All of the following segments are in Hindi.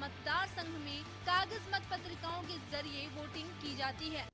मतदार संघ में कागज मत पत्रिकाओं के जरिए वोटिंग की जाती है।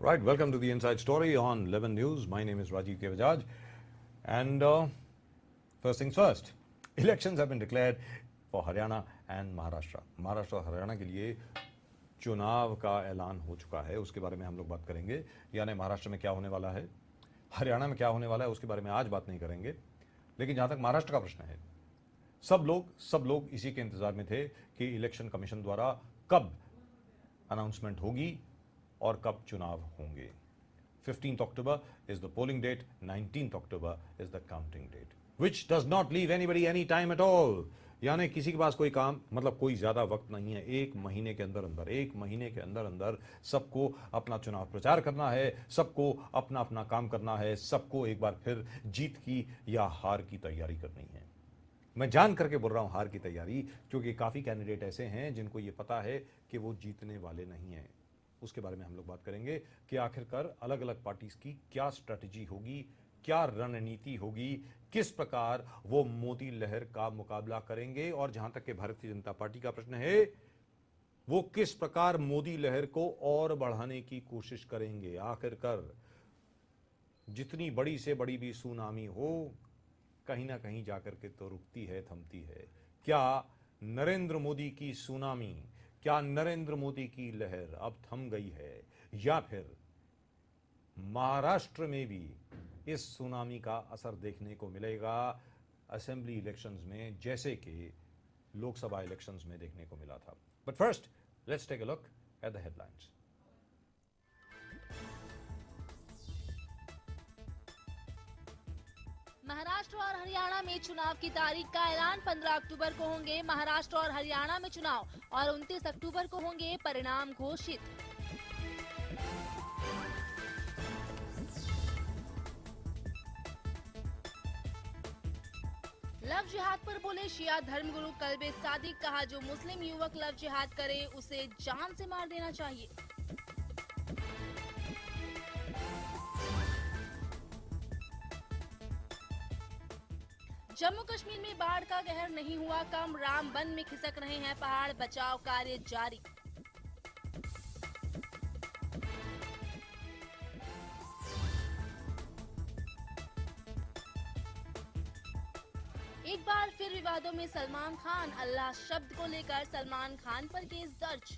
Right, welcome to the Inside Story on 11 News. My name is Rajiv K. Bajaj. And first things first, elections have been declared for Haryana and Maharashtra. Maharashtra और हरियाणा के लिए चुनाव का ऐलान हो चुका है, उसके बारे में हम लोग बात करेंगे। यानी महाराष्ट्र में क्या होने वाला है, हरियाणा में क्या होने वाला है, उसके बारे में आज बात नहीं करेंगे। लेकिन जहाँ तक महाराष्ट्र का प्रश्न है, सब लोग इसी के इंतजार में थे कि इलेक्शन कमीशन द्वारा कब अनाउंसमेंट होगी और कब चुनाव होंगे। 15th October is the polling date, 19th October is the counting date, which does not leave anybody any time at all. यानी किसी के पास कोई काम, मतलब कोई ज्यादा वक्त नहीं है। एक महीने के अंदर सबको अपना चुनाव प्रचार करना है, सबको अपना अपना काम करना है, सबको एक बार फिर जीत की या हार की तैयारी करनी है। मैं जान करके बोल रहा हूं हार की तैयारी, क्योंकि काफी कैंडिडेट ऐसे हैं जिनको ये पता है कि वो जीतने वाले नहीं हैं। उसके बारे में हम लोग बात करेंगे कि आखिरकार अलग अलग पार्टीज की क्या स्ट्रेटजी होगी, क्या रणनीति होगी, किस प्रकार वो मोदी लहर का मुकाबला करेंगे, और जहां तक कि भारतीय जनता पार्टी का प्रश्न है, वो किस प्रकार मोदी लहर को और बढ़ाने की कोशिश करेंगे। आखिरकार जितनी बड़ी से बड़ी भी सुनामी हो, कहीं ना कहीं जाकर के तो रुकती है, थमती है। क्या नरेंद्र मोदी की सुनामी, क्या नरेंद्र मोदी की लहर अब थम गई है, या फिर महाराष्ट्र में भी इस सुनामी का असर देखने को मिलेगा असेंबली इलेक्शंस में, जैसे कि लोकसभा इलेक्शंस में देखने को मिला था। But first let's take a look at the headlines. Maharashtra और हरियाणा में चुनाव की तारीख का ऐलान 15 अक्टूबर को होंगे महाराष्ट्र और हरियाणा में चुनाव, और 29 अक्टूबर को होंगे परिणाम घोषित। लव जिहाद पर बोले शिया धर्मगुरु कल्बे सादिक, कहा जो मुस्लिम युवक लव जिहाद करे उसे जान से मार देना चाहिए। जम्मू कश्मीर में बाढ़ का कहर नहीं हुआ कम, रामबन में खिसक रहे हैं पहाड़, बचाव कार्य जारी। एक बार फिर विवादों में सलमान खान, अल्लाह शब्द को लेकर सलमान खान पर केस दर्ज।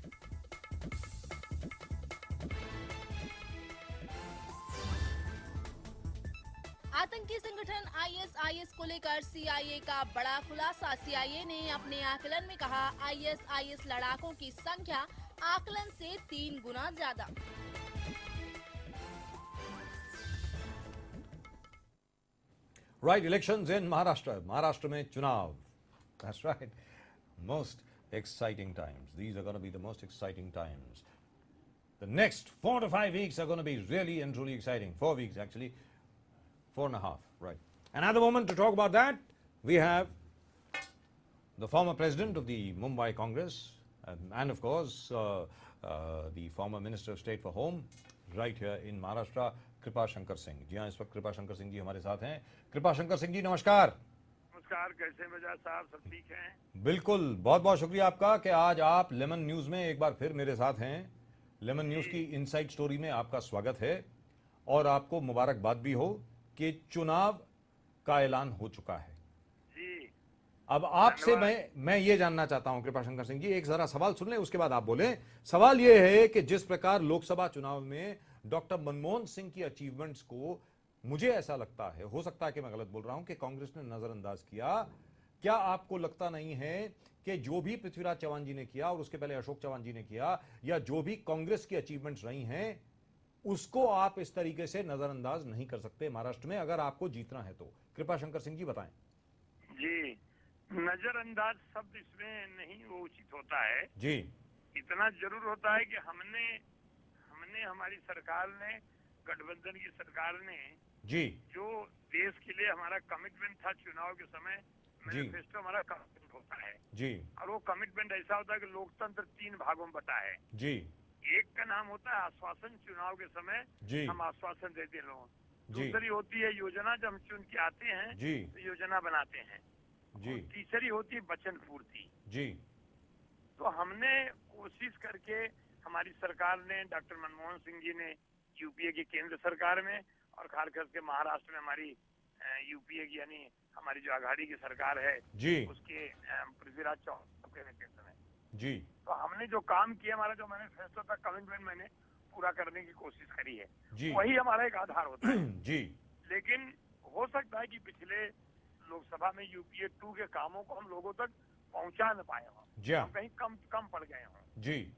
आतंकी संगठन आईएसआईएस को लेकर सीआईए का बड़ा खुलासा। सीआईए ने अपने आकलन में कहा आईएसआईएस लड़ाकों की संख्या आकलन से 3 गुना ज्यादा। Right, elections in Maharashtra. Maharashtra में चुनाव. That's right. Most exciting times. These are going to be the most exciting times. The next 4 to 5 weeks are going to be really and truly exciting. 4 weeks actually. 4.5, right. And at the moment to talk about that, we have the former president of the Mumbai Congress and of course the former Minister of State for Home right here in Maharashtra, कृपा शंकर सिंह। जी हाँ, इस वक्त कृपा शंकर सिंह जी हमारे साथ हैं। कृपा शंकर सिंह जी नमस्कार। नमस्कार, कैसे बजाज साहब, सब ठीक हैं? बिल्कुल, बहुत बहुत शुक्रिया आपका कि आज आप लेमन न्यूज में एक बार फिर मेरे साथ हैं। लेमन न्यूज की इनसाइड स्टोरी में आपका स्वागत है, और आपको मुबारकबाद भी हो कि चुनाव का ऐलान हो चुका है। जी। अब आपसे मैं ये जानना चाहता हूं कृपा शंकर सिंह जी, एक जरा सवाल सुन लें, उसके बाद आप बोलें। सवाल ये है कि जिस प्रकार लोकसभा चुनाव में डॉक्टर मनमोहन सिंह की अचीवमेंट्स को, मुझे ऐसा लगता है, हो सकता है कि मैं गलत बोल रहा हूं, कि कांग्रेस ने नजरअंदाज किया। क्या आपको लगता नहीं है कि जो भी पृथ्वीराज चौहान जी ने किया और उसके पहले अशोक चौहान जी ने किया, या जो भी कांग्रेस की अचीवमेंट्स रही हैं, उसको आप इस तरीके से नजरअंदाज नहीं कर सकते महाराष्ट्र में अगर आपको जीतना है तो। कृपा शंकर सिंह जी बताएं। जी, नजरअंदाज शब्द इसमें नहीं वो उचित होता है। जी इतना जरूर होता है कि हमने हमने हमारी सरकार ने, गठबंधन की सरकार ने जी जो देश के लिए हमारा कमिटमेंट था चुनाव के समय, मैनिफेस्टो हमारा कमिटमेंट होता है। जी और वो कमिटमेंट ऐसा होता है कि लोकतंत्र 3 भागों में बटा है। जी एक का नाम होता है आश्वासन, चुनाव के समय जी हम आश्वासन देते हैं लोगों। जी दूसरी होती है योजना, जब हम चुन के आते हैं जी तो योजना बनाते हैं। जी और तीसरी होती है वचन पूर्ति। जी तो हमने कोशिश करके, हमारी सरकार ने, डॉक्टर मनमोहन सिंह जी ने यूपीए की केंद्र सरकार में और खास करके महाराष्ट्र में हमारी यूपीए की यानी हमारी जो आघाड़ी की सरकार है जी उसके पृथ्वीराज चौहान के नेतृत्व में, जी तो हमने जो काम किया, हमारा जो मैनिफेस्टो था, कमिटमेंट मैंने पूरा करने की कोशिश करी है। जी वही हमारा एक आधार होता है। जी लेकिन हो सकता है कि पिछले लोकसभा में यूपीए 2 के कामों को हम लोगों तक पहुंचा न पाए हों, जी हम कहीं कम पड़ गए हों। जी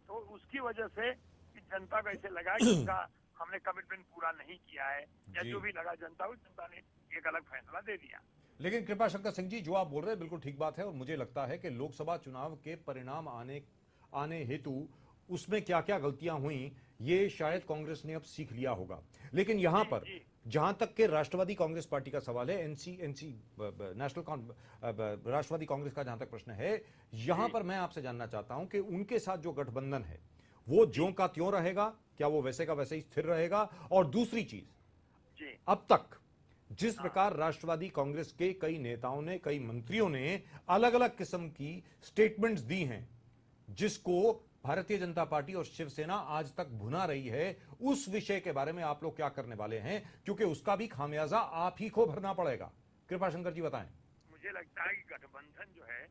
तो उसकी वजह से कि जनता को ऐसे लगा कि उनका हमने कमिटमेंट पूरा नहीं किया है, या जी। जो भी लगा जनता को, जनता ने एक अलग फैसला दे दिया। लेकिन कृपा शंकर सिंह जी, जो आप बोल रहे हैं बिल्कुल ठीक बात है और मुझे लगता है कि लोकसभा चुनाव के परिणाम आने हेतु उसमें क्या क्या गलतियां हुई ये शायद कांग्रेस ने अब सीख लिया होगा। लेकिन यहां पर जी। जहां तक के राष्ट्रवादी कांग्रेस पार्टी का सवाल है, एनसी राष्ट्रवादी कांग्रेस का जहां तक प्रश्न है, यहां पर मैं आपसे जानना चाहता हूं कि उनके साथ जो गठबंधन है वो ज्यों का त्यों रहेगा, क्या वो वैसे का वैसे ही स्थिर रहेगा? और दूसरी चीज, जी अब तक जिस प्रकार राष्ट्रवादी कांग्रेस के कई नेताओं ने, कई मंत्रियों ने अलग अलग किस्म की स्टेटमेंट्स दी हैं जिसको भारतीय जनता पार्टी और शिवसेना आज तक भुना रही है, उस विषय के बारे में आप लोग क्या करने वाले हैं? क्योंकि उसका भी खामियाजा आप ही को भरना पड़ेगा। कृपा शंकर जी बताएं। मुझे लगता है कि गठबंधन जो है,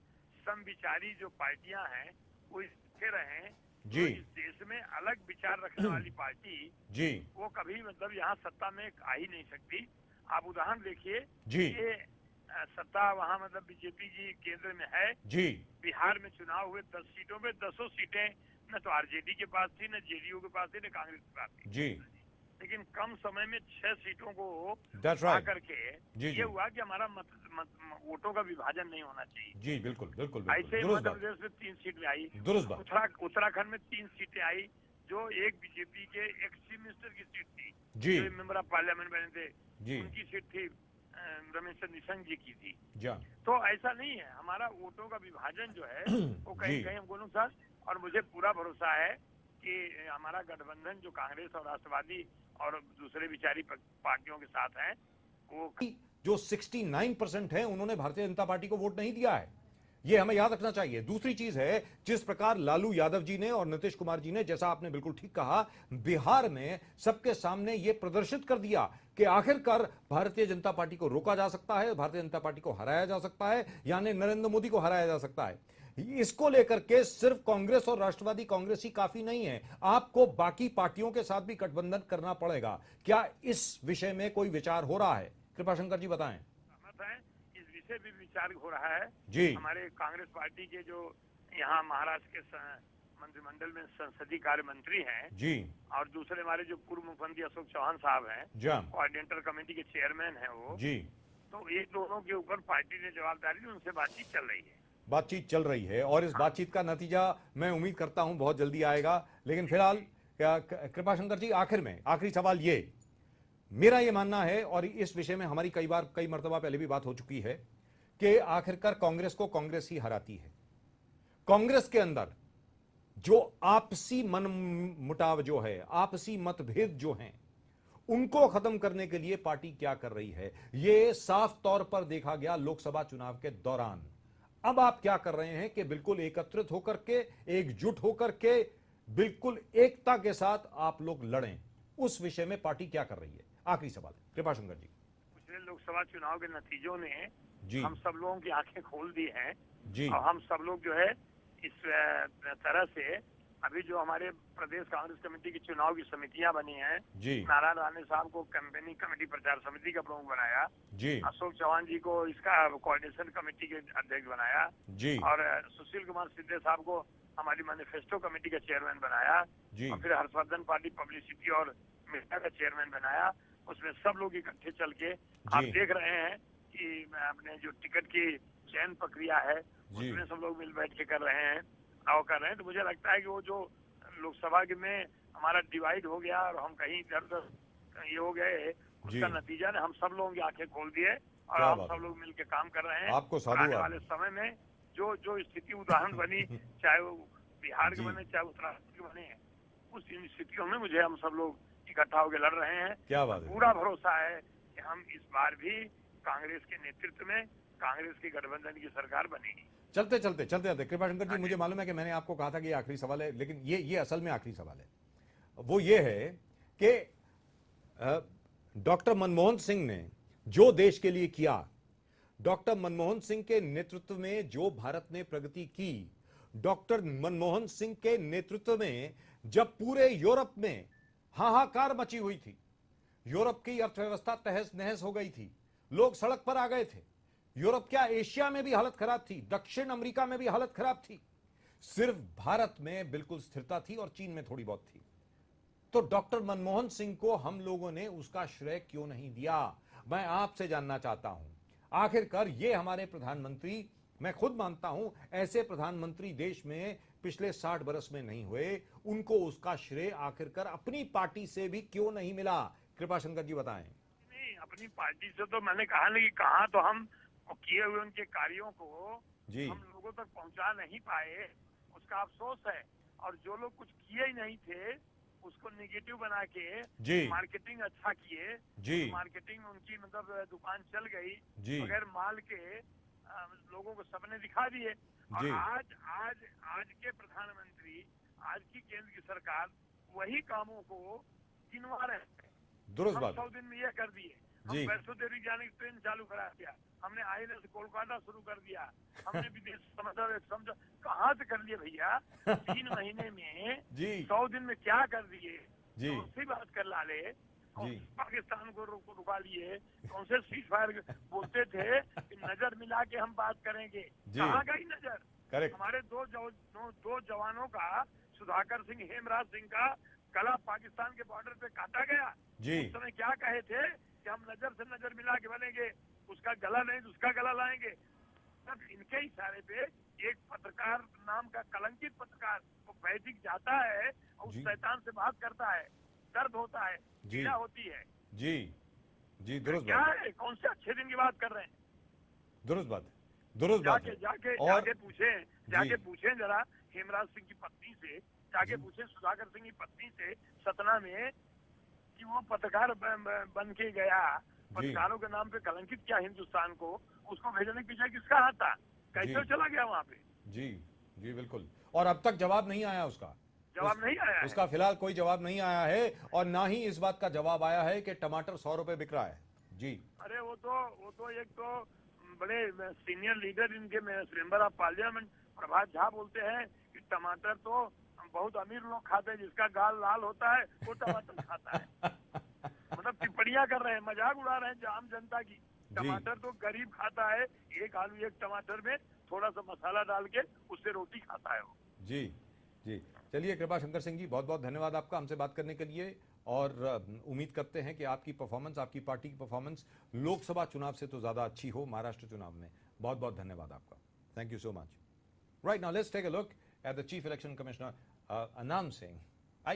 समविचारी जो पार्टियां हैं वो स्थिर रहें। जी। तो इस देश में अलग विचार रखने वाली पार्टी जी वो कभी मतलब यहाँ सत्ता में आ ही नहीं सकती। आप उदाहरण देखिए, जी ये सत्ता वहाँ मतलब बीजेपी की केंद्र में है। जी बिहार में चुनाव हुए 10 सीटों में 10 सीटें न तो आरजेडी के पास थी, न जेडीयू के पास थी, न कांग्रेस के पास थी। जी लेकिन कम समय में 6 सीटों को That's आ right. करके जी, ये जी। हुआ कि हमारा वोटों का विभाजन नहीं होना चाहिए। जी बिल्कुल बिल्कुल ऐसे बिल्कुल ही दुरुस्त मध्य बात, प्रदेश में 3 सीट में आई, दुरुस्त बात। उत्तराखंड में 3 सीटें आई, जो एक बीजेपी के एक चीफ मिनिस्टर की सीट थी, जी जो मेंबर ऑफ पार्लियामेंट बने थे, जी उनकी सीट थी, रमेश निशंक जी की थी। जा तो ऐसा नहीं है, हमारा वोटों का विभाजन जो है वो कहीं जी। कहीं हम बोलूँ सर, और मुझे पूरा भरोसा है कि हमारा गठबंधन जो कांग्रेस और राष्ट्रवादी और दूसरे विचारी पार्टियों के साथ है, वो जो 69% है उन्होंने भारतीय जनता पार्टी को वोट नहीं दिया है, ये हमें याद रखना चाहिए। दूसरी चीज है, जिस प्रकार लालू यादव जी ने और नीतीश कुमार जी ने, जैसा आपने बिल्कुल ठीक कहा, बिहार में सबके सामने यह प्रदर्शित कर दिया कि आखिरकार भारतीय जनता पार्टी को रोका जा सकता है, भारतीय जनता पार्टी को हराया जा सकता है, यानी नरेंद्र मोदी को हराया जा सकता है। इसको लेकर के सिर्फ कांग्रेस और राष्ट्रवादी कांग्रेस ही काफी नहीं है, आपको बाकी पार्टियों के साथ भी गठबंधन करना पड़ेगा। क्या इस विषय में कोई विचार हो रहा है? कृपा शंकर जी बताएं। सहमत है, इस विषय भी विचार हो रहा है। जी हमारे कांग्रेस पार्टी के जो यहाँ महाराष्ट्र के मंत्रिमंडल में संसदीय कार्य मंत्री हैं, जी और दूसरे हमारे जो पूर्व मुख्यमंत्री अशोक चौहान साहब हैं, जा कोऑर्डिनेटर कमेटी के चेयरमैन हैं वो, जी तो ये दोनों के ऊपर पार्टी ने जवाबदारी दी, उनसे बातचीत चल रही है। बातचीत चल रही है और इस बातचीत का नतीजा मैं उम्मीद करता हूं बहुत जल्दी आएगा। लेकिन फिलहाल कृपा शंकर जी, आखिर में आखिरी सवाल ये, मेरा ये मानना है और इस विषय में हमारी कई मर्तबा पहले भी बात हो चुकी है कि आखिरकार कांग्रेस को कांग्रेस ही हराती है। कांग्रेस के अंदर जो आपसी मनमुटाव जो है, आपसी मतभेद जो हैं, उनको खत्म करने के लिए पार्टी क्या कर रही है, यह साफ तौर पर देखा गया लोकसभा चुनाव के दौरान। अब आप क्या कर रहे हैं कि बिल्कुल एकत्रित होकर के, एकजुट होकर के, बिल्कुल एकता के साथ आप लोग लड़ें, उस विषय में पार्टी क्या कर रही है? आखिरी सवाल कृपा शंकर जी। पिछले लोकसभा चुनाव के नतीजों ने जी हम सब लोगों की आंखें खोल दी हैं, जी और हम सब लोग जो है इस तरह से अभी जो हमारे प्रदेश कांग्रेस कमेटी की चुनाव की समितियां बनी हैं, जी नारायण राणे साहब को कैंपेनिंग कमेटी प्रचार समिति का प्रमुख बनाया, जी अशोक चौहान जी को इसका कोऑर्डिनेशन कमेटी के अध्यक्ष बनाया, जी और सुशील कुमार सिद्धे साहब को हमारी मैनिफेस्टो कमेटी का चेयरमैन बनाया जी। और फिर हर्षवर्धन पार्टी पब्लिसिटी और मीडिया का चेयरमैन बनाया। उसमें सब लोग इकट्ठे चल के आप जी। देख रहे हैं कि अपने जो टिकट की चयन प्रक्रिया है जी। उसमें सब लोग मिल बैठ के कर रहे हैं और कर रहे हैं। तो मुझे लगता है कि वो जो लोकसभा में हमारा डिवाइड हो गया और हम कहीं इधर उधर ये हो गए, उसका जी। नतीजा ने हम सब लोगों की आंखें खोल दिए और क्या हम बात सब है। लोग मिलकर काम कर रहे हैं। आपको और साधुवाद। आने वाले समय में जो जो स्थिति उदाहरण बनी, चाहे वो बिहार के जी। बने चाहे उत्तराखंड के बने, उस इन स्थितियों में मुझे हम सब लोग इकट्ठा होकर लड़ रहे हैं। क्या बात है। पूरा भरोसा है कि हम इस बार भी कांग्रेस के नेतृत्व में कांग्रेस की गठबंधन की सरकार बनेगी। चलते चलते कृपाशंकर जी, मुझे मालूम है कि मैंने आपको कहा था कि ये आखिरी सवाल है, लेकिन ये असल में आखिरी सवाल है। वो ये है कि डॉक्टर मनमोहन सिंह ने जो देश के लिए किया, डॉक्टर मनमोहन सिंह के नेतृत्व में जो भारत ने प्रगति की, डॉक्टर मनमोहन सिंह के नेतृत्व में जब पूरे यूरोप में हाहाकार मची हुई थी, यूरोप की अर्थव्यवस्था तहस नहस हो गई थी, लोग सड़क पर आ गए थे, यूरोप क्या एशिया में भी हालत खराब थी, दक्षिण अमेरिका में भी हालत खराब थी, सिर्फ भारत में बिल्कुल स्थिरता थी और चीन में थोड़ी बहुत थी। तो डॉक्टर मनमोहन सिंह को हम लोगों ने उसका श्रेय क्यों नहीं दिया? मैं आपसे जानना चाहता हूं। आखिरकार ये हमारे प्रधानमंत्री, मैं खुद मानता हूं ऐसे प्रधानमंत्री देश में पिछले 60 बरस में नहीं हुए, उनको उसका श्रेय आखिरकार अपनी पार्टी से भी क्यों नहीं मिला? कृपाशंकर जी बताएं। नहीं, अपनी पार्टी से तो मैंने कहा नहीं कि कहा तो हम किए हुए उनके कार्यों को जी। हम लोगों तक पहुंचा नहीं पाए, उसका अफसोस है। और जो लोग कुछ किए ही नहीं थे उसको निगेटिव बना के जी। मार्केटिंग अच्छा किए जी। मार्केटिंग उनकी मतलब दुकान चल गई जी। बगैर माल के, लोगों को सपने दिखा दिए। और जी। आज आज आज के प्रधानमंत्री, आज की केंद्र की सरकार वही कामों को गिनवा रहे हैं। दुरुस्त हम बात 100 दिन में ये कर दिए, हम जी। वैष्णो देवी जाने की ट्रेन चालू करा दिया, हमने आईएनएस कोलकाता शुरू कर दिया, हमने विदेश समझो कहाँ से कर लिए भैया? 3 महीने में जी। 100 दिन में क्या कर दिए? जी। कौन सी बात कर लाले? जी। पाकिस्तान को रुका लिए, कौन से सीज फायर बोलते थे कि नजर मिला के हम बात करेंगे, जी। कहाँ गई नजर? करेक्ट। हमारे दो जवानों का, सुधाकर सिंह, हेमराज सिंह का गला पाकिस्तान के बॉर्डर पे काटा गया। जी। उस समय क्या कहे थे कि हम नजर से नजर मिला के बनेंगे, उसका गला नहीं तो उसका गला लाएंगे। तब इनके इशारे पे एक पत्रकार नाम का कलंकित पत्रकार वो वैदिक जाता है और उस जी। शैतान से बात करता है, दर्द होता है, जी। पीड़ा होती है। जी। जी। दुरुस्त क्या बात। है? कौन से अच्छे दिन की बात कर रहे हैं? दुरुस्त बात। दुरुस्त बात है। जाके जी। पूछें जरा हेमराज सिंह की पत्नी से, जाके जी। पूछें सुधाकर सिंह की पत्नी से सतना में कि वो पत्रकार बन के गया, पत्रकारों के नाम पे कलंकित किया हिंदुस्तान को, उसको भेजने के पीछे किसका हाथ था? कैसे जी। चला गया वहाँ पे? जी। जी बिल्कुल। और अब तक जवाब नहीं आया उसका। जवाब नहीं आया है। उसका फिलहाल कोई जवाब नहीं आया है और ना ही इस बात का जवाब आया है कि टमाटर 100 रुपए बिक रहा है। जी। अरे वो तो एक तो बड़े सीनियर लीडर इनके member of parliament Prabhat Jha बोलते हैं कि टमाटर तो बहुत अमीर लोग खाते हैं, जिसका गाल लाल होता है वो टमाटर खाता है। मतलब टिप्पणियां कर रहे हैं, मजाक उड़ा रहे हैं आम जनता की। टमाटर तो गरीब खाता है, एक आलू एक टमाटर में थोड़ा सा मसाला डाल के उससे रोटी खाता है वो। जी। जी। चलिए कृपाशंकर सिंह जी, बहुत बहुत धन्यवाद आपका हमसे बात करने के लिए, और उम्मीद करते हैं कि आपकी परफॉर्मेंस, आपकी पार्टी की परफॉर्मेंस लोकसभा चुनाव से तो ज़्यादा अच्छी हो महाराष्ट्र चुनाव में। बहुत बहुत धन्यवाद आपका। Thank you so much. Right now let's take a look at the Chief Election Commissioner announcing,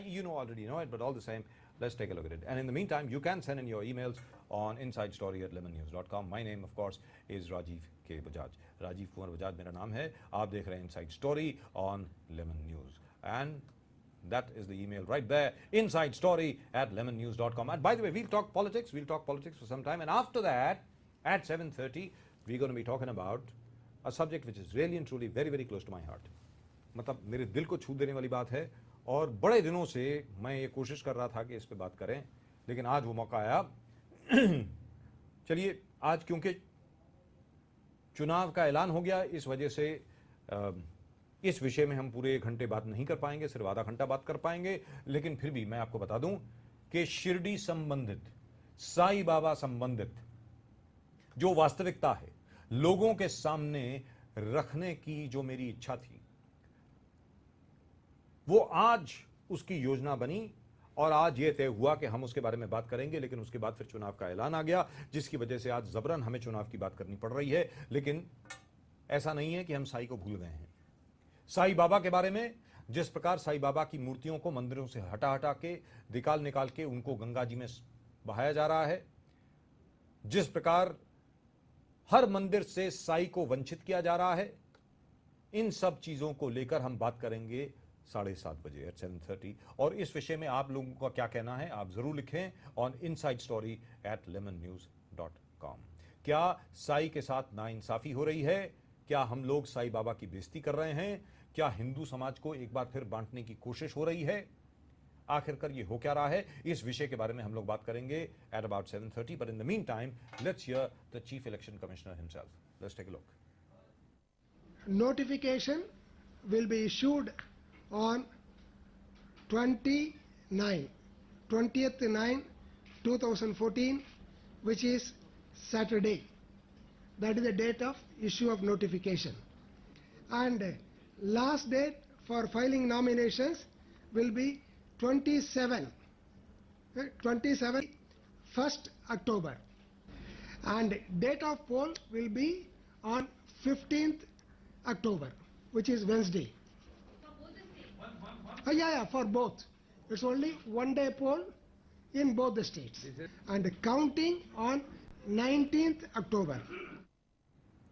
you already know it, but all the same, let's take a look at it. And in the meantime, you can send in your emails on insidestory@lemonnews.com. My name, of course, is Rajiv K. Bajaj. Rajiv Kumar Bajaj मेरा नाम है। आप देख रहे हैं Inside Story on Lemon News. And that is the email right there, insidestory@lemonnews.com. And by the way, we'll talk politics for some time. And after that, at 7:30, we're going to be talking about a subject which is really and truly very, very close to my heart. मतलब मेरे दिल को छू देने वाली बात है, और बड़े दिनों से मैं ये कोशिश कर रहा था कि इस पे बात करें, लेकिन आज वो मौका आया। चलिए, आज क्योंकि चुनाव का ऐलान हो गया, इस वजह से इस विषय में हम पूरे 1 घंटे बात नहीं कर पाएंगे, सिर्फ आधा घंटा बात कर पाएंगे। लेकिन फिर भी मैं आपको बता दूं कि शिरडी संबंधित, साईं बाबा संबंधित जो वास्तविकता है लोगों के सामने रखने की जो मेरी इच्छा थी, वो आज उसकी योजना बनी और आज ये तय हुआ कि हम उसके बारे में बात करेंगे, लेकिन उसके बाद फिर चुनाव का ऐलान आ गया, जिसकी वजह से आज जबरन हमें चुनाव की बात करनी पड़ रही है। लेकिन ऐसा नहीं है कि हम साईं को भूल गए हैं। साईं बाबा के बारे में, जिस प्रकार साईं बाबा की मूर्तियों को मंदिरों से हटा हटा के निकाल के उनको गंगा जी में बहाया जा रहा है, जिस प्रकार हर मंदिर से साईं को वंचित किया जा रहा है, इन सब चीजों को लेकर हम बात करेंगे 7:30 बजे एट 7:30। और इस विषय में आप लोगों का क्या कहना है आप जरूर लिखें ऑन insidestory@lemonnews.com। क्या साईं के साथ नाइंसाफी हो रही है? क्या हम लोग साईं बाबा की बेइज्जती कर रहे हैं? क्या हिंदू समाज को एक बार फिर बांटने की कोशिश हो रही है? आखिरकार ये हो क्या रहा है? इस विषय के बारे में हम लोग बात करेंगे at about 7:30। But in the meantime let's hear the chief election commissioner himself. Let's take a look. Notification will be issued on 20/9/2014, which is Saturday. That is the date of issue of notification. And last date for filing nominations will be 1st October. And date of poll will be on 15th October, which is Wednesday. Yeah, for both. It's only one day poll in both the states. And counting on 19th October.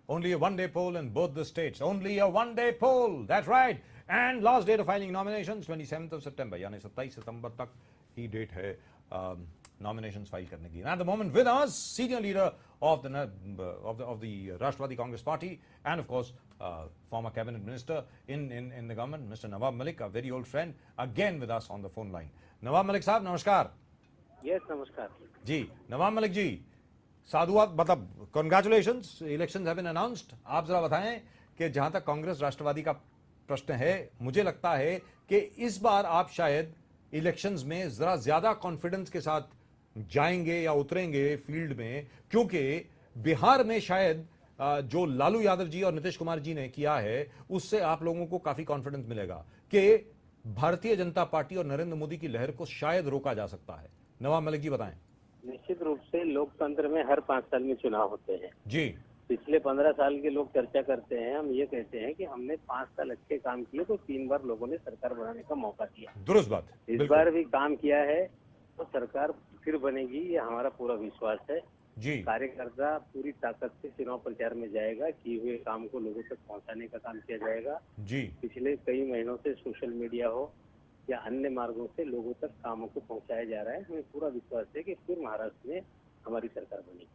Only a one-day poll in both the states. Only a one-day poll. That's right. And last date of filing nominations 27th of September. यानी 27 सितंबर तक ही डेट है nominations फाइल करने की. And at the moment with us, senior leader of the Rashtrawadi Congress Party, and of course former cabinet minister in the government, Mr. Nawab Malik, a very old friend, again with us on the phone line. Nawab Malik साहब नमस्कार. Yes, नमस्कार जी नवाब मलिक जी, साधुवाद, मतलब congratulations, elections have been announced. आप जरा बताएं कि जहां तक कांग्रेस राष्ट्रवादी का प्रश्न है, मुझे लगता है कि इस बार आप शायद इलेक्शंस में जरा ज्यादा कॉन्फिडेंस के साथ जाएंगे या उतरेंगे फील्ड में, क्योंकि बिहार में शायद जो लालू यादव जी और नीतीश कुमार जी ने किया है उससे आप लोगों को काफी कॉन्फिडेंस मिलेगा कि भारतीय जनता पार्टी और नरेंद्र मोदी की लहर को शायद रोका जा सकता है. नवाब मलिक जी बताएं. निश्चित रूप से लोकतंत्र में हर 5 साल में चुनाव होते हैं जी. पिछले 15 साल के लोग चर्चा करते हैं, हम ये कहते हैं कि हमने 5 साल अच्छे काम किए तो 3 बार लोगों ने सरकार बनाने का मौका दिया. दुरुस्त बात. इस बार भी काम किया है तो सरकार फिर बनेगी, ये हमारा पूरा विश्वास है जी. कार्यकर्ता पूरी ताकत से चुनाव प्रचार में जाएगा, किए हुए काम को लोगों तक पहुंचाने का काम किया जाएगा जी. पिछले कई महीनों से सोशल मीडिया हो या अन्य मार्गों से लोगों तक कामों को पहुंचाया जा रहा है. हमें पूरा विश्वास है कि फिर महाराष्ट्र में हमारी सरकार बनेगी.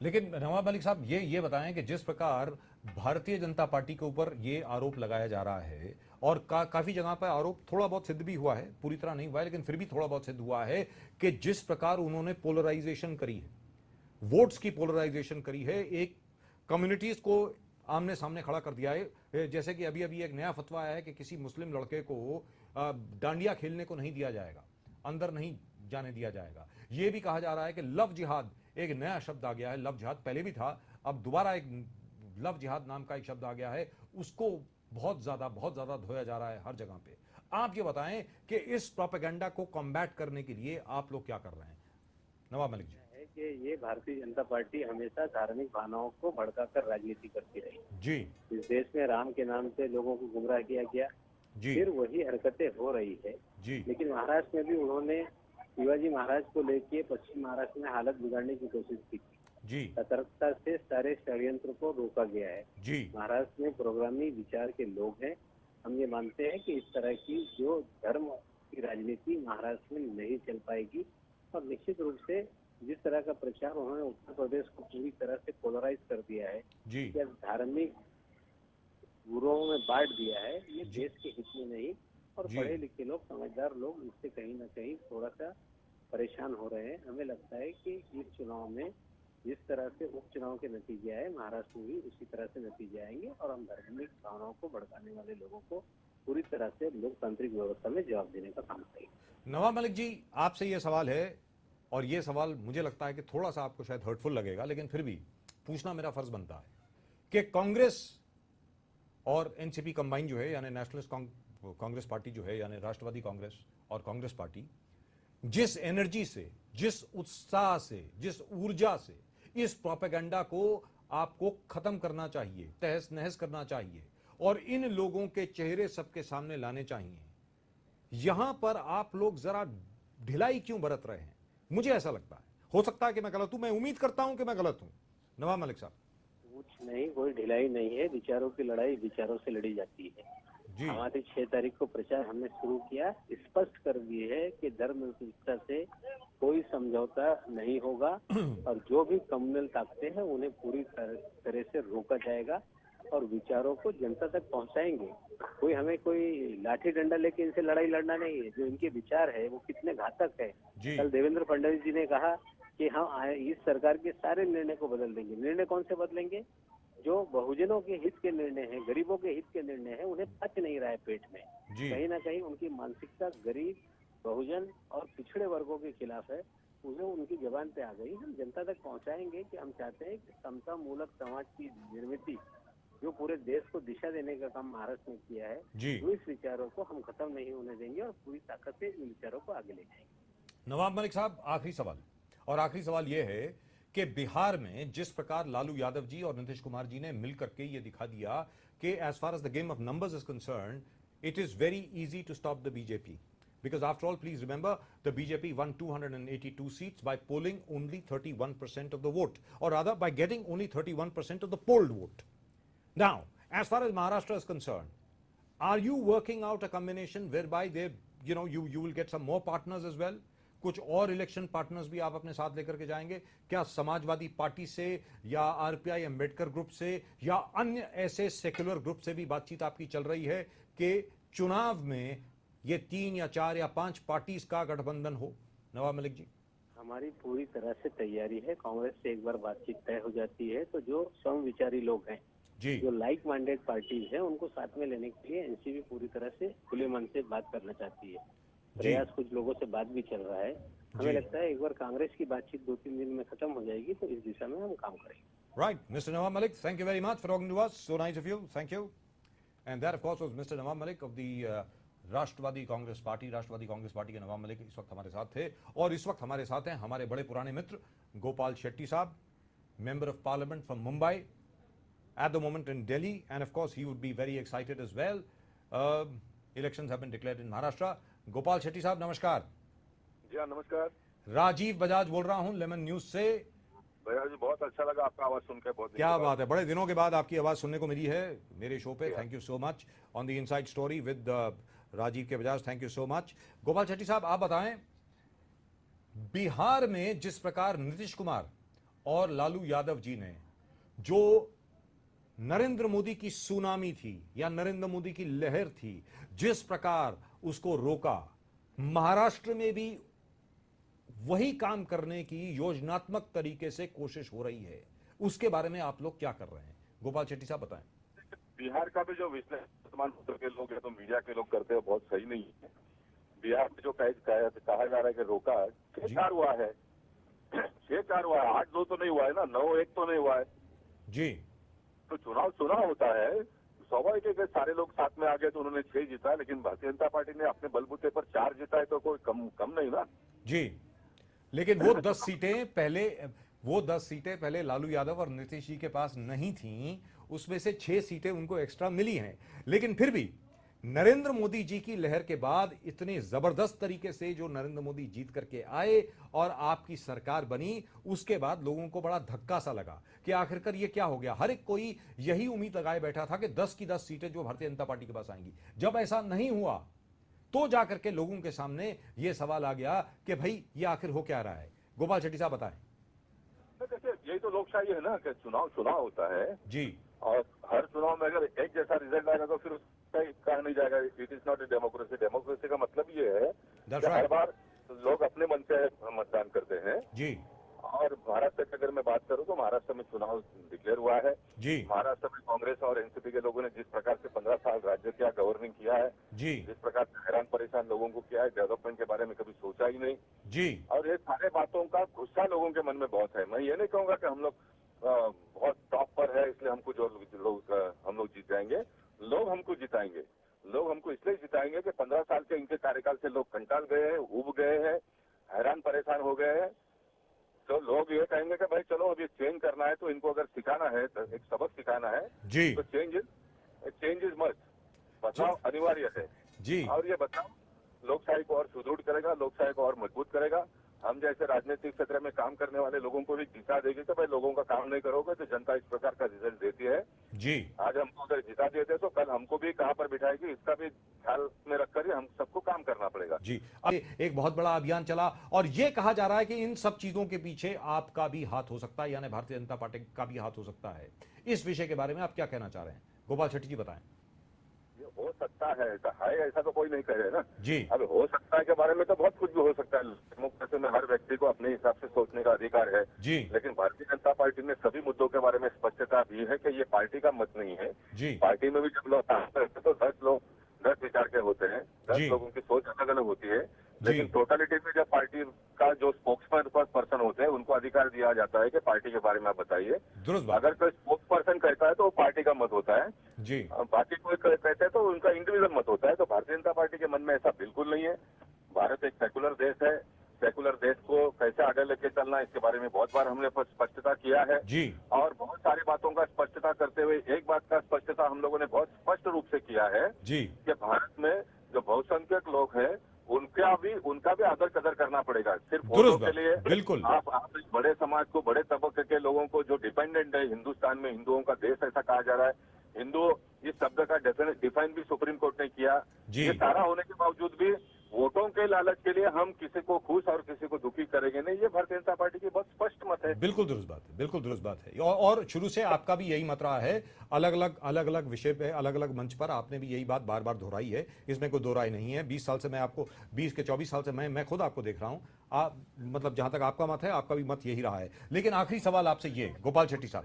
लेकिन नवाब मलिक साहब ये बताएं कि जिस प्रकार भारतीय जनता पार्टी के ऊपर ये आरोप लगाया जा रहा है और काफी जगह पर आरोप थोड़ा बहुत सिद्ध भी हुआ है, पूरी तरह नहीं हुआ है लेकिन फिर भी थोड़ा बहुत सिद्ध हुआ है कि जिस प्रकार उन्होंने पोलराइजेशन करी है, वोट्स की पोलराइजेशन करी है, एक कम्युनिटीज को आमने सामने खड़ा कर दिया है. जैसे कि अभी एक नया फतवा आया है कि किसी मुस्लिम लड़के को डांडिया खेलने को नहीं दिया जाएगा, अंदर नहीं जाने दिया जाएगा. यह भी कहा जा रहा है कि लव जिहाद, एक नया शब्द आ गया है. लव जिहाद पहले भी था, अब दोबारा एक लव जिहाद नाम का एक शब्द आ गया है, उसको बहुत ज्यादा धोया जा रहा है हर जगह पे. आप ये बताएं कि इस प्रोपेगेंडा को कॉम्बैट करने के लिए आप लोग क्या कर रहे हैं? नवाब मलिक जी. कि ये भारतीय जनता पार्टी हमेशा धार्मिक भावनाओं को भड़काकर राजनीति करती रही जी. इस देश में राम के नाम से लोगों को गुमराह किया गया जी. फिर वही हरकतें हो रही है जी. लेकिन महाराष्ट्र में भी उन्होंने शिवाजी महाराज को लेके पश्चिम महाराष्ट्र में हालत बिगाड़ने की कोशिश की थी जी. सतर्कता से सारे षड्यंत्र को रोका गया है जी. महाराष्ट्र में प्रोग्रामी विचार के लोग हैं. हम ये मानते हैं कि इस तरह की जो धर्म की राजनीति महाराष्ट्र में नहीं चल पाएगी. और निश्चित रूप से जिस तरह का प्रचार उन्होंने उत्तर प्रदेश को पूरी तरह से पोलराइज कर दिया है जी. या धार्मिक गुरुओं में बांट दिया है, ये देश के हित में नहीं. और जी. पढ़े लिखे लोग, समझदार लोग इससे कहीं ना कहीं थोड़ा सा परेशान हो रहे हैं. हमें लगता है कि इस चुनाव में जिस तरह से उपचुनाव के नतीजे आए, महाराष्ट्र में भी उसी तरह से नतीजे आएंगे और हम धार्मिक भावनाओं को भड़काने वाले लोगों को पूरी तरह से लोकतांत्रिक व्यवस्था में जवाब देने का काम करेंगे. नवाब मलिक जी, आपसे ये सवाल है और ये सवाल मुझे लगता है कि थोड़ा सा आपको शायद हर्टफुल लगेगा, लेकिन फिर भी पूछना मेरा फर्ज बनता है कि कांग्रेस और एनसीपी कंबाइन जो है, यानी नेशनलिस्ट वो कांग्रेस पार्टी जो है यानी राष्ट्रवादी कांग्रेस और कांग्रेस पार्टी जिस एनर्जी से, जिस उत्साह से, जिस ऊर्जा से इस प्रोपेगेंडा को आपको खत्म करना चाहिए, तहस नहस करना चाहिए और इन लोगों के चेहरे सबके सामने लाने चाहिए, यहां पर आप लोग जरा ढिलाई क्यों बरत रहे हैं? मुझे ऐसा लगता है, हो सकता है कि मैं गलत हूं, मैं उम्मीद करता हूं कि मैं गलत हूं। नवाब मलिक साहब। कुछ नहीं, कोई ढिलाई नहीं है। विचारों की लड़ाई विचारों से लड़ी जाती है। जी हमारी 6 तारीख को प्रचार हमने शुरू किया, स्पष्ट कर दिए है कि धर्म निरपेक्षता से कोई समझौता नहीं होगा और जो भी कम्युनल ताकतें हैं उन्हें पूरी तरह से रोका जाएगा और विचारों को जनता तक पहुंचाएंगे। कोई लाठी डंडा लेके इनसे लड़ाई लड़ना नहीं है। जो इनके विचार है वो कितने घातक है। जी कल देवेंद्र फडणवीस जी ने कहा कि हम इस सरकार के सारे निर्णय को बदल देंगे। निर्णय कौन से बदलेंगे? जो बहुजनों के हित के निर्णय हैं, गरीबों के हित के निर्णय हैं, उन्हें पच नहीं रहा है पेट में। जी कहीं ना कहीं उनकी मानसिकता गरीब, बहुजन और पिछड़े वर्गों के खिलाफ है। उन्हें उनकी जबान पे आ गई। हम जनता तक पहुंचाएंगे कि हम चाहते हैं कि समता मूलक समाज की निर्मित जो पूरे देश को दिशा देने का काम महाराष्ट्र ने किया है, जी तो इस विचारों को हम खत्म नहीं होने देंगे और पूरी ताकत से इन विचारों को आगे ले जाएंगे। नवाब मलिक साहब, आखिरी सवाल, और आखिरी सवाल यह है कि बिहार में जिस प्रकार लालू यादव जी और नीतीश कुमार जी ने मिलकर के ये दिखा दिया कि as far as the game of numbers is concerned, it is very easy to stop the BJP, because after all, please remember, the BJP won 282 seats by polling only 31% of the vote, or rather by getting only 31% of the polled vote. Now, as far as Maharashtra is concerned, are you working out a combination whereby you will get some more partners as well? कुछ और इलेक्शन पार्टनर्स भी आप अपने साथ लेकर के जाएंगे क्या? समाजवादी पार्टी से या आरपीआई अंबेडकर ग्रुप से या अन्य ऐसे सेक्युलर ग्रुप से भी बातचीत आपकी चल रही है कि चुनाव में ये 3 या 4 या 5 पार्टीज का गठबंधन हो? नवाब मलिक जी। हमारी पूरी तरह से तैयारी है। कांग्रेस से एक बार बातचीत तय हो जाती है तो जो समविचारी लोग हैं, जी जो लाइक माइंडेड पार्टीज हैं, उनको साथ में लेने के लिए एनसीपी पूरी तरह से खुले मन से बात करना चाहती है। प्रयास कुछ लोगों से बात भी चल रहा है। हमें लगता है एक बार कांग्रेस की बातचीत 2-3 दिन में खत्म हो जाएगी तो इस दिशा में हम काम करेंगे। Right, Mr. Nawab Malik, thank you very much for talking to us. So nice of you. Thank you. And that, of course, was Mr. Nawab Malik of the Rashtravadi Congress party. Rashtravadi Congress party के नवाब मलिक इस वक्त हमारे साथ थे और इस वक्त हमारे साथ हैं हमारे बड़े पुराने मित्र Gopal Shetty sahab, member of parliament from Mumbai, at the moment in Delhi, and of course he would be very excited as well. Elections have been declared in Maharashtra. Gopal Shetty sahab नमस्कार। जी हाँ नमस्कार। राजीव बजाज बोल रहा हूं लेमन न्यूज से। भैया जी बहुत अच्छा लगा आपका आवाज सुनकर। बहुत क्या बात है, बड़े दिनों के बाद आपकी आवाज सुनने को मिली है मेरे शो पे। Thank you so much on the inside story with Rajiv K Bajaj. Thank you so much. Gopal Shetty साहब आप बताएं, बिहार में जिस प्रकार नीतीश कुमार और लालू यादव जी ने जो नरेंद्र मोदी की सुनामी थी या नरेंद्र मोदी की लहर थी, जिस प्रकार उसको रोका, महाराष्ट्र में भी वही काम करने की योजनात्मक तरीके से कोशिश हो रही है। उसके बारे में आप लोग क्या कर रहे हैं? गोपाल शेट्टी साहब बताएं। बिहार का भी जो विश्लेषण वर्तमान के लोग हैं तो मीडिया के लोग करते हैं बहुत सही नहीं है। बिहार में जो कहा जा रहा है कि रोका 6-4 हुआ है, 6-4 हुआ है, 8-2 तो नहीं हुआ है ना, 9-1 तो नहीं हुआ है जी। तो चुनाव होता है, स्वाभाविक है कि सारे लोग साथ में आ गए तो उन्होंने 6 जीता, लेकिन भारतीय जनता पार्टी ने अपने बलबूते पर 4 जीता है तो कोई कम नहीं ना जी। लेकिन वो 10 सीटें पहले लालू यादव और नीतीश जी के पास नहीं थीं, उसमें से 6 सीटें उनको एक्स्ट्रा मिली हैं। लेकिन फिर भी नरेंद्र मोदी जी की लहर के बाद इतने जबरदस्त तरीके से जो नरेंद्र मोदी जीत करके आए और आपकी सरकार बनी, उसके बाद लोगों को बड़ा धक्का सा लगा कि आखिरकार ये क्या हो गया। हर एक कोई यही उम्मीद लगाए बैठा था कि 10 की 10 सीटें जो भारतीय जनता पार्टी के पास आएंगी। जब ऐसा नहीं हुआ तो जाकर के लोगों के सामने ये सवाल आ गया कि भाई ये आखिर हो क्या रहा है। गोपाल शेट्टी साहब बताएं। देखिए यही तो लोकशाही है ना कि चुनाव होता है जी, और हर चुनाव में अगर एक जैसा रिजल्ट आएगा तो फिर कहा नहीं जाएगा it is not a democracy. Democracy का मतलब ये है कि हर बार लोग अपने मन से मतदान करते हैं जी। और महाराष्ट्र की अगर मैं बात करूं तो महाराष्ट्र में चुनाव डिक्लेयर हुआ है जी। महाराष्ट्र में कांग्रेस और एनसीपी के लोगों ने जिस प्रकार से 15 साल राज्य किया, गवर्निंग किया है जी, जिस प्रकार से हैरान परेशान लोगों को किया है, डेवलपमेंट के बारे में कभी सोचा ही नहीं जी। और ये सारे बातों का गुस्सा लोगों के मन में बहुत है। मैं ये नहीं कहूंगा कि हम लोग बहुत टॉप पर है इसलिए हम लोग जीत जाएंगे। लोग हमको जिताएंगे। लोग हमको इसलिए जिताएंगे अब ये चेंज करना है तो इनको अगर सिखाना है, एक सबक सिखाना है जी तो चेंज इज मस्ट, बदलाव अनिवार्य है जी और ये बदलाव लोकशाही को और सुदृढ़ करेगा, लोकशाही को और मजबूत करेगा। हम जैसे राजनीतिक क्षेत्र में काम करने वाले लोगों को भी जिता देगी कि भाई लोगों का काम नहीं करोगे तो जनता इस प्रकार का रिजल्ट देती है। जी आज हमको अगर जिता देते तो कल हमको भी कहाँ पर बिठाएगी, इसका भी ख्याल में रखकर ही हम सबको काम करना पड़ेगा। जी एक बहुत बड़ा अभियान चला और ये कहा जा रहा है कि इन सब चीजों के पीछे आपका भी हाथ हो सकता है, यानी भारतीय जनता पार्टी का भी हाथ हो सकता है। इस विषय के बारे में आप क्या कहना चाह रहे हैं? गोपाल शेट्टी जी बताएं। हो सकता है ऐसा तो कोई नहीं कह रहे ना जी अब हो सकता है के बारे में तो बहुत कुछ भी हो सकता है। डेमोक्रेसी में हर व्यक्ति को अपने हिसाब से सोचने का अधिकार है जी लेकिन भारतीय जनता पार्टी ने सभी मुद्दों के बारे में स्पष्टता दी है कि ये पार्टी का मत नहीं है। जी पार्टी में भी जब लोग काम करते तो 10 लोग 10 विचार के होते हैं, 10 जी। लोगों की सोच अलग अलग होती है, लेकिन जी। टोटलिटी में जब पार्टी का जो स्पोक्स पर्सन होते हैं उनको अधिकार दिया जाता है कि पार्टी के बारे में आप बताइए। दुरुस्त बात। अगर कोई स्पोक्स पर्सन कहता है तो वो पार्टी का मत होता है, जी बाकी कोई कहते हैं तो उनका इंडिविजुअल मत होता है। तो भारतीय जनता पार्टी के मन में ऐसा बिल्कुल नहीं है। भारत एक सेकुलर देश है, सेकुलर देश को कैसे आगे लेके चलना इसके बारे में बहुत बार हमने स्पष्टता किया है जी और बहुत सारी बातों का स्पष्टता करते हुए एक बात का स्पष्टता हम लोगों ने बहुत स्पष्ट रूप से किया है जी कि भारत में जो बहुसंख्यक लोग हैं उनका भी आदर कदर करना पड़ेगा। सिर्फ वोटों दुरुस्त के बात। लिए बिल्कुल। आप इस बड़े समाज को, बड़े तबके के लोगों को जो डिपेंडेंट है, हिंदुस्तान में हिंदुओं का देश ऐसा कहा जा रहा है, हिंदू इस शब्द का डिफाइन भी सुप्रीम कोर्ट ने किया। जी। ये सारा होने के बावजूद भी वोटों के लालच के लिए हम किसी को खुश और किसी को दुखी करेंगे नहीं, ये भारतीय जनता पार्टी की बहुत स्पष्ट मत है। बिल्कुल दुरुस्त बात है, बिल्कुल दुरुस्त बात है। और शुरू से आपका भी यही मत रहा है, अलग अलग विषय पे, अलग अलग मंच पर आपने भी यही बात बार बार दोहराई है, इसमें कोई दो राय नहीं है। 20 साल से मैं आपको 24 साल से मैं खुद आपको देख रहा हूं, आप मतलब जहां तक आपका मत है, आपका भी मत यही रहा है। लेकिन आखिरी सवाल आपसे ये, गोपाल शेट्टी साहब।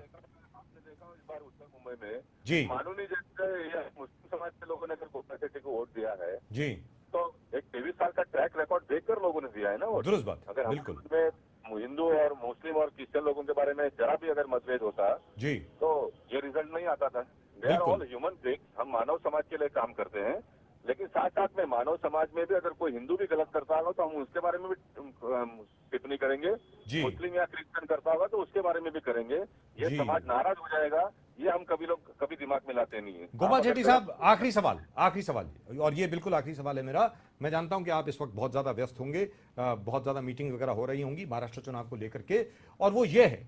आपने देखा इस बार उत्तर मुंबई में जी मालूम नहीं जैसे मुस्लिम समाज के लोगों ने अगर गोपाल शेट्टी को वोट दिया है जी तो एक 23 साल का ट्रैक रिकॉर्ड देखकर लोगों ने दिया है ना वोट। दुरुस्त बात, अगर बिल्कुल। में हिंदू और मुस्लिम और क्रिश्चियन लोगों के बारे में जरा भी अगर मतभेद होता जी तो ये रिजल्ट नहीं आता था। दे आर बिल्कुल। ऑल ह्यूमन बीइंग्स, हम मानव समाज के लिए काम करते हैं, लेकिन साथ साथ में मानव समाज में भी अगर कोई हिंदू भी गलत करता होगा तो हम उसके बारे में भी टिप्पणी करेंगे, जी। मुस्लिम या क्रिश्चियन करता होगा तो उसके बारे में भी करेंगे। ये जी। समाज नाराज हो जाएगा, ये हम कभी दिमाग में लाते नहीं है। गोपाल आप शेट्टी अगर साहब, आखिरी सवाल, और ये बिल्कुल आखिरी सवाल है मेरा। मैं जानता हूं कि आप इस वक्त बहुत ज्यादा व्यस्त होंगे, बहुत ज्यादा मीटिंग वगैरह हो रही होंगी महाराष्ट्र चुनाव को लेकर के, और वो ये है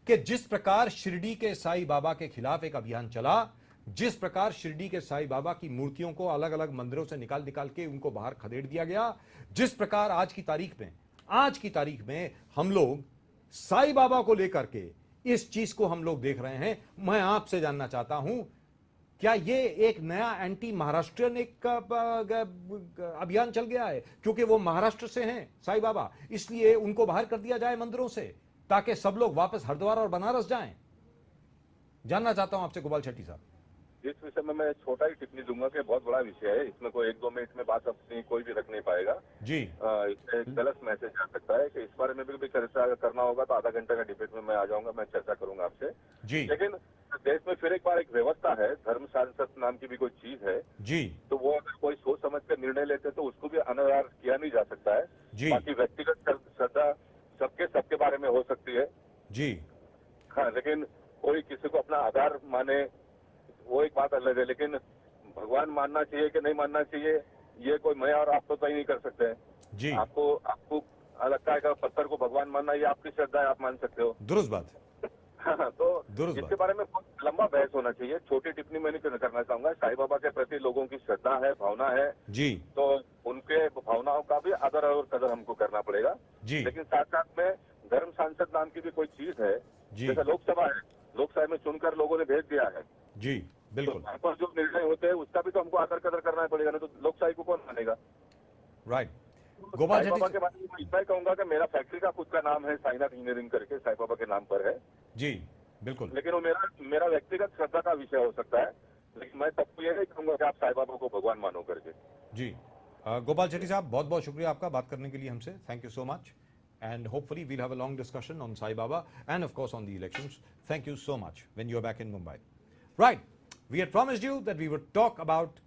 कि जिस प्रकार शिरडी के साईं बाबा के खिलाफ एक अभियान चला, जिस प्रकार शिरडी के साईं बाबा की मूर्तियों को अलग अलग मंदिरों से निकाल के उनको बाहर खदेड़ दिया गया, जिस प्रकार आज की तारीख में हम लोग साईं बाबा को लेकर के इस चीज को हम लोग देख रहे हैं, मैं आपसे जानना चाहता हूं, क्या ये एक नया एंटी महाराष्ट्रियन एक अभियान चल गया है? क्योंकि वो महाराष्ट्र से हैं साईं बाबा, इसलिए उनको बाहर कर दिया जाए मंदिरों से ताकि सब लोग वापस हरिद्वार और बनारस जाएं। जानना चाहता हूं आपसे गोपाल शेट्टी साहब। इस विषय में मैं छोटा ही टिप्पणी दूंगा कि बहुत बड़ा विषय है, इसमें कोई 1-2 मिनट में बात अपनी कोई भी रख नहीं पाएगा जी इससे गलत मैसेज आ सकता है कि इस बारे में भी चर्चा करना होगा तो आधा घंटे का डिबेट में मैं आ जाऊंगा, मैं चर्चा करूंगा आपसे जी लेकिन देश में फिर एक बार एक व्यवस्था है, धर्म सांसद नाम की भी कोई चीज है जी तो वो अगर कोई सोच समझ कर निर्णय लेते तो उसको भी अनादर किया नहीं जा सकता है जी बाकी व्यक्तिगत श्रद्धा सबके बारे में हो सकती है जी हाँ, लेकिन कोई किसी को अपना आधार माने वो एक बात अलग है, लेकिन भगवान मानना चाहिए कि नहीं मानना चाहिए ये कोई मैं और आप तो तय नहीं कर सकते हैं। जी आपको लगता है कि पत्थर को भगवान मानना ये आपकी श्रद्धा है, आप मान सकते हो। दुरुस्त बात है। हाँ, तो दुरुस्त इसके बात। बारे में बहुत लंबा बहस होना चाहिए, छोटी टिप्पणी मैं नहीं करना चाहूंगा। साईं बाबा के प्रति लोगों की श्रद्धा है, भावना है जी तो उनके भावनाओं का भी आदर और कदर हमको करना पड़ेगा जी लेकिन साथ साथ में धर्म सांसद नाम की भी कोई चीज है, जी जैसे लोकसभा है, लोकसभा में चुनकर लोगों ने भेज दिया है जी बिल्कुल तो वहाँ पर जो निर्णय होते हैं उसका भी तो हमको आदर कदर करना पड़ेगा, नहीं तो लोकशाही को कौन मानेगा। राइट। गोपाल साईं बाबा शेट्टी के बारे में मैं इतना ही कहूंगा कि मेरा फैक्ट्री का खुद का नाम है साईनाथ इंजीनियरिंग करके, साईं बाबा के नाम पर है, जी बिल्कुल लेकिन वो मेरा व्यक्तिगत श्रद्धा का विषय हो सकता है, लेकिन मैं सबको ये नहीं कहूंगा कि आप साईं बाबा को भगवान मानो करके। जी गोपाल शेट्टी साहब, बहुत बहुत शुक्रिया आपका बात करने के लिए हमसे, thank you so much, and hopefully we'll have a long discussion on Sai Baba and of course on the elections. Thank you so much when you're back in Mumbai. Right, we had promised you that we would talk about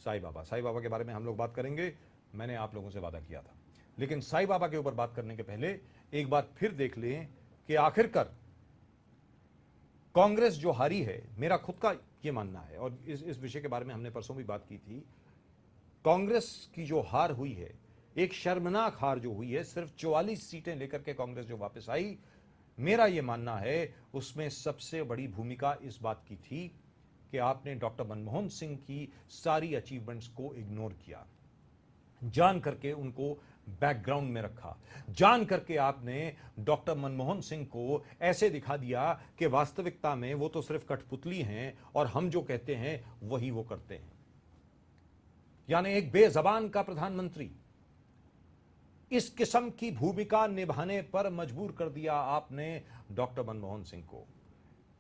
Sai Baba. Sai Baba के बारे में हम लोग बात करेंगे, मैंने आप लोगों से वादा किया था। लेकिन साई बाबा के ऊपर बात करने के पहले एक बार फिर देख लें कि आखिरकार कांग्रेस जो हारी है, मेरा खुद का ये मानना है, और इस विषय के बारे में हमने परसों भी बात की थी, कांग्रेस की जो हार हुई है, एक शर्मनाक हार जो हुई है, सिर्फ 44 सीटें लेकर के कांग्रेस जो वापस आई, मेरा यह मानना है उसमें सबसे बड़ी भूमिका इस बात की थी कि आपने डॉक्टर मनमोहन सिंह की सारी अचीवमेंट्स को इग्नोर किया, जान करके उनको बैकग्राउंड में रखा, जान करके आपने डॉक्टर मनमोहन सिंह को ऐसे दिखा दिया कि वास्तविकता में वो तो सिर्फ कठपुतली हैं और हम जो कहते हैं वही वो करते हैं। यानी एक बेजबान का प्रधानमंत्री, इस किस्म की भूमिका निभाने पर मजबूर कर दिया आपने डॉक्टर मनमोहन सिंह को।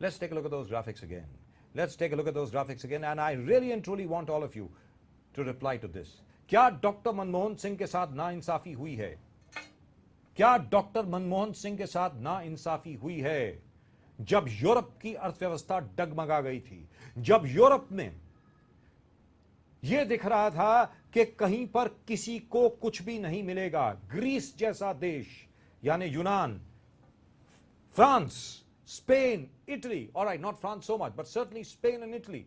Let's take a look at those graphics again. Let's take a look at those graphics again, and I really and truly want all of you to reply to this. क्या डॉक्टर मनमोहन सिंह के साथ नाइंसाफी हुई है? क्या डॉक्टर मनमोहन सिंह के साथ नाइंसाफी हुई है? जब यूरोप की अर्थव्यवस्था डगमगा गई थी, जब यूरोप में यह दिख रहा था कि कहीं पर किसी को कुछ भी नहीं मिलेगा, ग्रीस जैसा देश, यानी यूनान, France, Spain, Italy, all right, not France so much, but certainly Spain and Italy.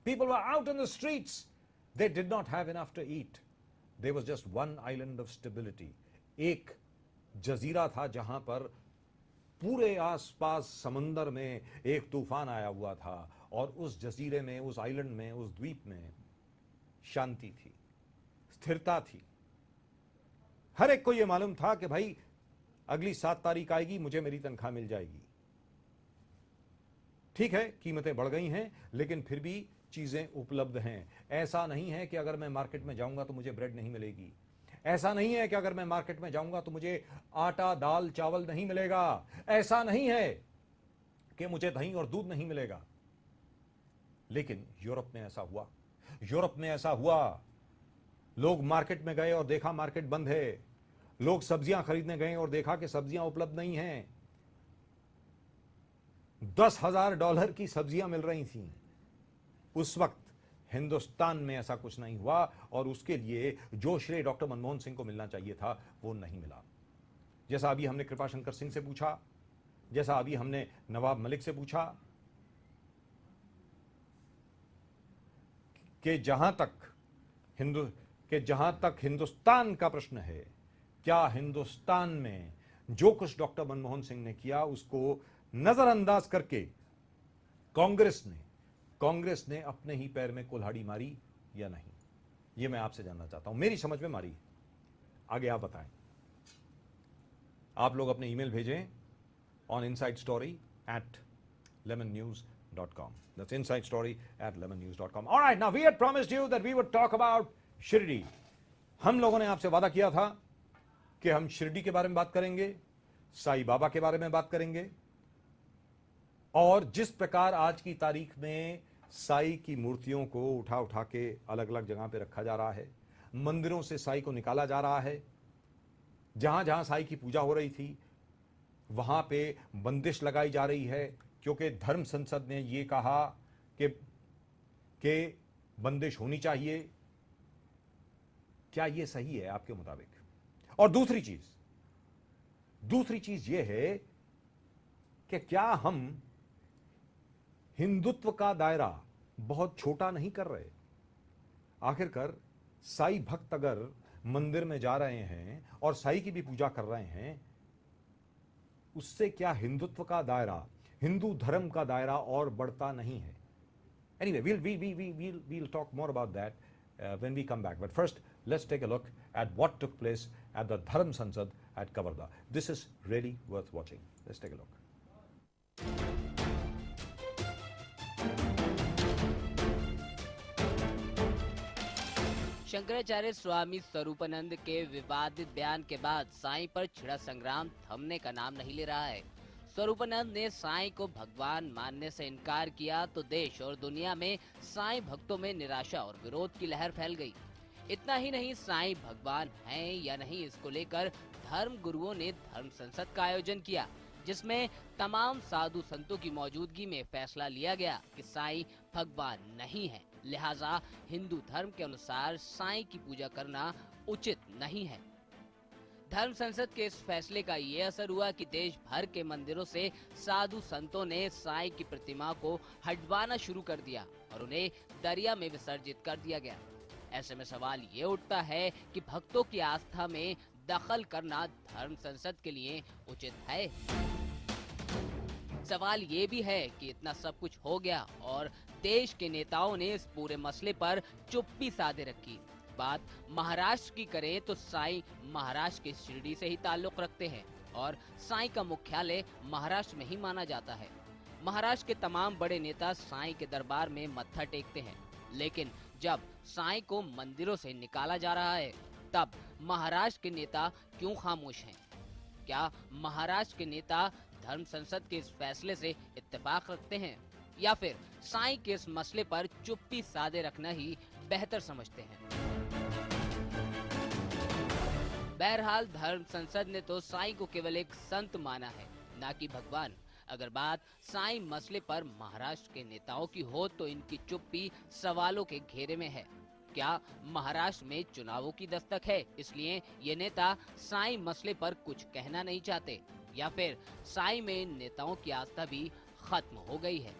People were out in the streets. They did not have enough to eat. There was just one island of stability. एक जजीरा था जहां पर पूरे आसपास समंदर में एक तूफान आया हुआ था, और उस जजीरे में, उस आइलैंड में, उस द्वीप में शांति थी, स्थिरता थी। हर एक को यह मालूम था कि भाई अगली 7 तारीख आएगी, मुझे मेरी तनख्वाह मिल जाएगी। ठीक है, कीमतें बढ़ गई हैं, लेकिन फिर भी चीजें उपलब्ध हैं। ऐसा नहीं है कि अगर मैं मार्केट में जाऊंगा तो मुझे ब्रेड नहीं मिलेगी, ऐसा नहीं है कि अगर मैं मार्केट में जाऊंगा तो मुझे आटा, दाल, चावल नहीं मिलेगा, ऐसा नहीं है कि मुझे दही और दूध नहीं मिलेगा। लेकिन यूरोप में ऐसा हुआ, यूरोप में ऐसा हुआ। लोग मार्केट में गए और देखा मार्केट बंद है, लोग सब्जियां खरीदने गए और देखा कि सब्जियां उपलब्ध नहीं हैं। $10,000 की सब्जियां मिल रही थीं। उस वक्त हिंदुस्तान में ऐसा कुछ नहीं हुआ, और उसके लिए जो श्रेय डॉक्टर मनमोहन सिंह को मिलना चाहिए था वो नहीं मिला। जैसा अभी हमने कृपाशंकर सिंह से पूछा, जैसा अभी हमने नवाब मलिक से पूछा, कि जहां तक हिंदुस्तान का प्रश्न है, क्या हिंदुस्तान में जो कुछ डॉक्टर मनमोहन सिंह ने किया उसको नजरअंदाज करके कांग्रेस ने अपने ही पैर में कुल्हाड़ी मारी या नहीं? यह मैं आपसे जानना चाहता हूं। मेरी समझ में मारी, आगे आप बताएं। आप लोग अपने ईमेल भेजें on insidestory@lemonnews.com. That's insidestory@lemonnews.com. All right, now we had promised you that we would talk about Shirdi. हम लोगों ने आपसे वादा किया था कि हम शिरडी के बारे में बात करेंगे, साईं बाबा के बारे में बात करेंगे, और जिस प्रकार आज की तारीख में साईं की मूर्तियों को उठा उठा के अलग अलग जगह पे रखा जा रहा है, मंदिरों से साईं को निकाला जा रहा है, जहां जहां साईं की पूजा हो रही थी वहां पे बंदिश लगाई जा रही है, क्योंकि धर्म संसद ने यह कहा कि बंदिश होनी चाहिए। क्या यह सही है आपके मुताबिक? और दूसरी चीज यह है कि क्या हम हिंदुत्व का दायरा बहुत छोटा नहीं कर रहे? आखिरकार साईं भक्त अगर मंदिर में जा रहे हैं और साईं की भी पूजा कर रहे हैं, उससे क्या हिंदुत्व का दायरा, हिंदू धर्म का दायरा और बढ़ता नहीं है? Anyway, we'll talk more about that when we come back. But first, let's take a look at what took place at the Dharm Sansad at Kavarda. This is really worth watching. Let's take a look. Shankaracharya Swami Swaroopanand के विवादित बयान के बाद साईं पर छिड़ा संग्राम थमने का नाम नहीं ले रहा है। स्वरूपानंद ने साईं को भगवान मानने से इनकार किया तो देश और दुनिया में साईं भक्तों में निराशा और विरोध की लहर फैल गई। इतना ही नहीं, साईं भगवान हैं या नहीं इसको लेकर धर्म गुरुओं ने धर्म संसद का आयोजन किया, जिसमें तमाम साधु संतों की मौजूदगी में फैसला लिया गया कि साईं भगवान नहीं है, लिहाजा हिंदू धर्म के अनुसार साईं की पूजा करना उचित नहीं है। धर्म संसद के इस फैसले का ये असर हुआ कि देश भर के मंदिरों से साधु संतों ने साईं की प्रतिमा को हटवाना शुरू कर दिया और उन्हें दरिया में विसर्जित कर दिया गया। ऐसे में सवाल ये उठता है कि भक्तों की आस्था में दखल करना धर्म संसद के लिए उचित है। सवाल ये भी है कि इतना सब कुछ हो गया और देश के नेताओं ने इस पूरे मसले पर चुप्पी साधे रखी। बात महाराष्ट्र की करें तो साईं महाराष्ट्र के शिरडी से ही ताल्लुक रखते हैं और साईं का मुख्यालय महाराष्ट्र में ही माना जाता है। महाराष्ट्र के तमाम बड़े नेता साईं के दरबार में मत्था टेकते हैं, लेकिन जब साईं को मंदिरों से निकाला जा रहा है तब महाराष्ट्र के नेता क्यों खामोश हैं? क्या महाराष्ट्र के नेता धर्म संसद के इस फैसले से इत्तेफाक रखते हैं या फिर साईं के इस मसले पर चुप्पी साधे रखना ही बेहतर समझते हैं? बहरहाल धर्म संसद ने तो साईं को केवल एक संत माना है, ना कि भगवान। अगर बात साईं मसले पर महाराष्ट्र के नेताओं की हो तो इनकी चुप्पी सवालों के घेरे में है। क्या महाराष्ट्र में चुनावों की दस्तक है, इसलिए ये नेता साईं मसले पर कुछ कहना नहीं चाहते, या फिर साईं में नेताओं की आस्था भी खत्म हो गई है?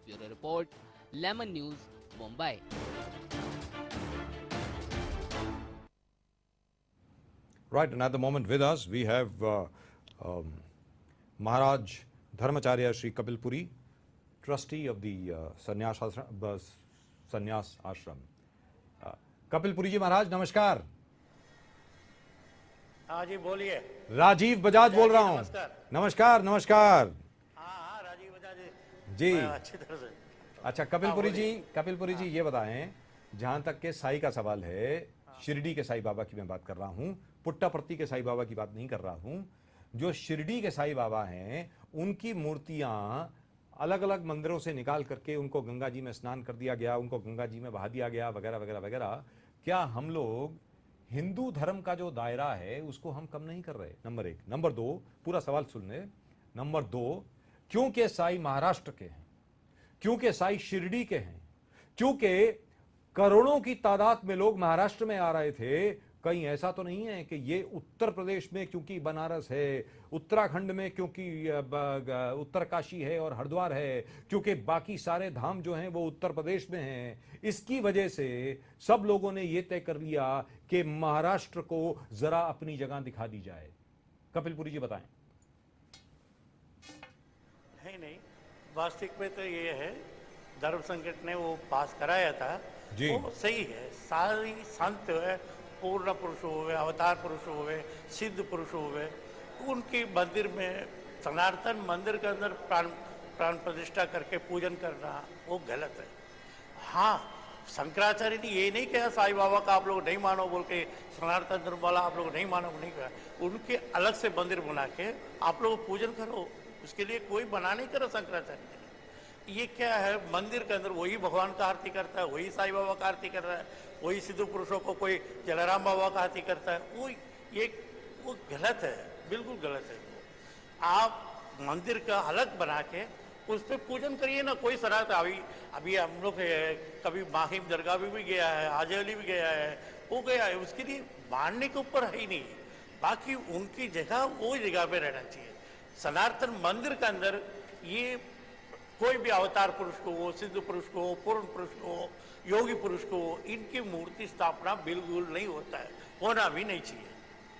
Bureau report, lemon news, Mumbai. Right, and at the moment with us we have Maharaj Dharmacharya Shri Kapil Puri, trustee of the Sannyas Ashram. Kapil Puri ji Maharaj, नमस्कार। हाँ जी बोलिए। राजीव बजाज बोल रहा हूँ। नमस्कार नमस्कार। हाँ राजीव बजाज जी। अच्छी तरह से। अच्छा कपिल पुरी जी ये बताएं, जहां तक के साई का सवाल है, शिरडी के साई बाबा की मैं बात कर रहा हूँ, पुट्टापर्ती के साई बाबा की बात नहीं कर रहा हूँ। जो शिरडी के साई बाबा हैं उनकी मूर्तियां अलग अलग मंदिरों से निकाल करके उनको गंगा जी में स्नान कर दिया गया, उनको गंगा जी में बहा दिया गया, वगैरह वगैरह वगैरह। क्या हम लोग हिंदू धर्म का जो दायरा है उसको हम कम नहीं कर रहे? नंबर एक। नंबर दो, पूरा सवाल सुन ले। नंबर दो, क्योंकि साई महाराष्ट्र के हैं, क्योंकि साई शिरडी के हैं, क्योंकि करोड़ों की तादाद में लोग महाराष्ट्र में आ रहे थे, कहीं ऐसा तो नहीं है कि ये उत्तर प्रदेश में क्योंकि बनारस है, उत्तराखंड में क्योंकि उत्तरकाशी है और हरिद्वार है, क्योंकि बाकी सारे धाम जो हैं वो उत्तर प्रदेश में हैं, इसकी वजह से सब लोगों ने ये तय कर लिया कि महाराष्ट्र को जरा अपनी जगह दिखा दी जाए? कपिल पुरी जी बताएं। नहीं, वास्तविक में तो ये है, धर्म संकट ने वो पास कराया था जी, वो सही है। सारी संत है, पूर्ण पुरुष हुए, अवतार पुरुष हुए, सिद्ध पुरुष हुए, उनके मंदिर में, सनातन मंदिर के अंदर प्राण प्रतिष्ठा करके पूजन करना वो गलत है। हाँ, शंकराचार्य ने ये नहीं कहा साईं बाबा का आप लोग नहीं मानो बोल के, सनातन धर्म वाला आप लोग नहीं मानो नहीं कहा। उनके अलग से मंदिर बना के आप लोग पूजन करो, उसके लिए कोई मना नहीं करो शंकराचार्य ने। ये क्या है, मंदिर के अंदर वही भगवान का आरती करता है, वही साईं बाबा का आरती कर रहा है, वही सिद्धू पुरुषों को कोई जलाराम बाबा का आरती करता है, वो गलत है, बिल्कुल गलत है। आप मंदिर का अलग बना के उस पर पूजन करिए ना। कोई शरारत अभी हम लोग कभी माहिम दरगाह भी गया है, आजली भी गया है, वो गया है, उसके लिए मानने के ऊपर है ही नहीं। बाकी उनकी जगह वो जगह पे रहना चाहिए। सनातन मंदिर के अंदर ये कोई भी अवतार पुरुष को हो, सिद्ध पुरुष को हो, पूर्ण पुरुष को हो, योगी पुरुष को हो, इनकी मूर्ति स्थापना बिल्कुल नहीं होता है, होना भी नहीं चाहिए।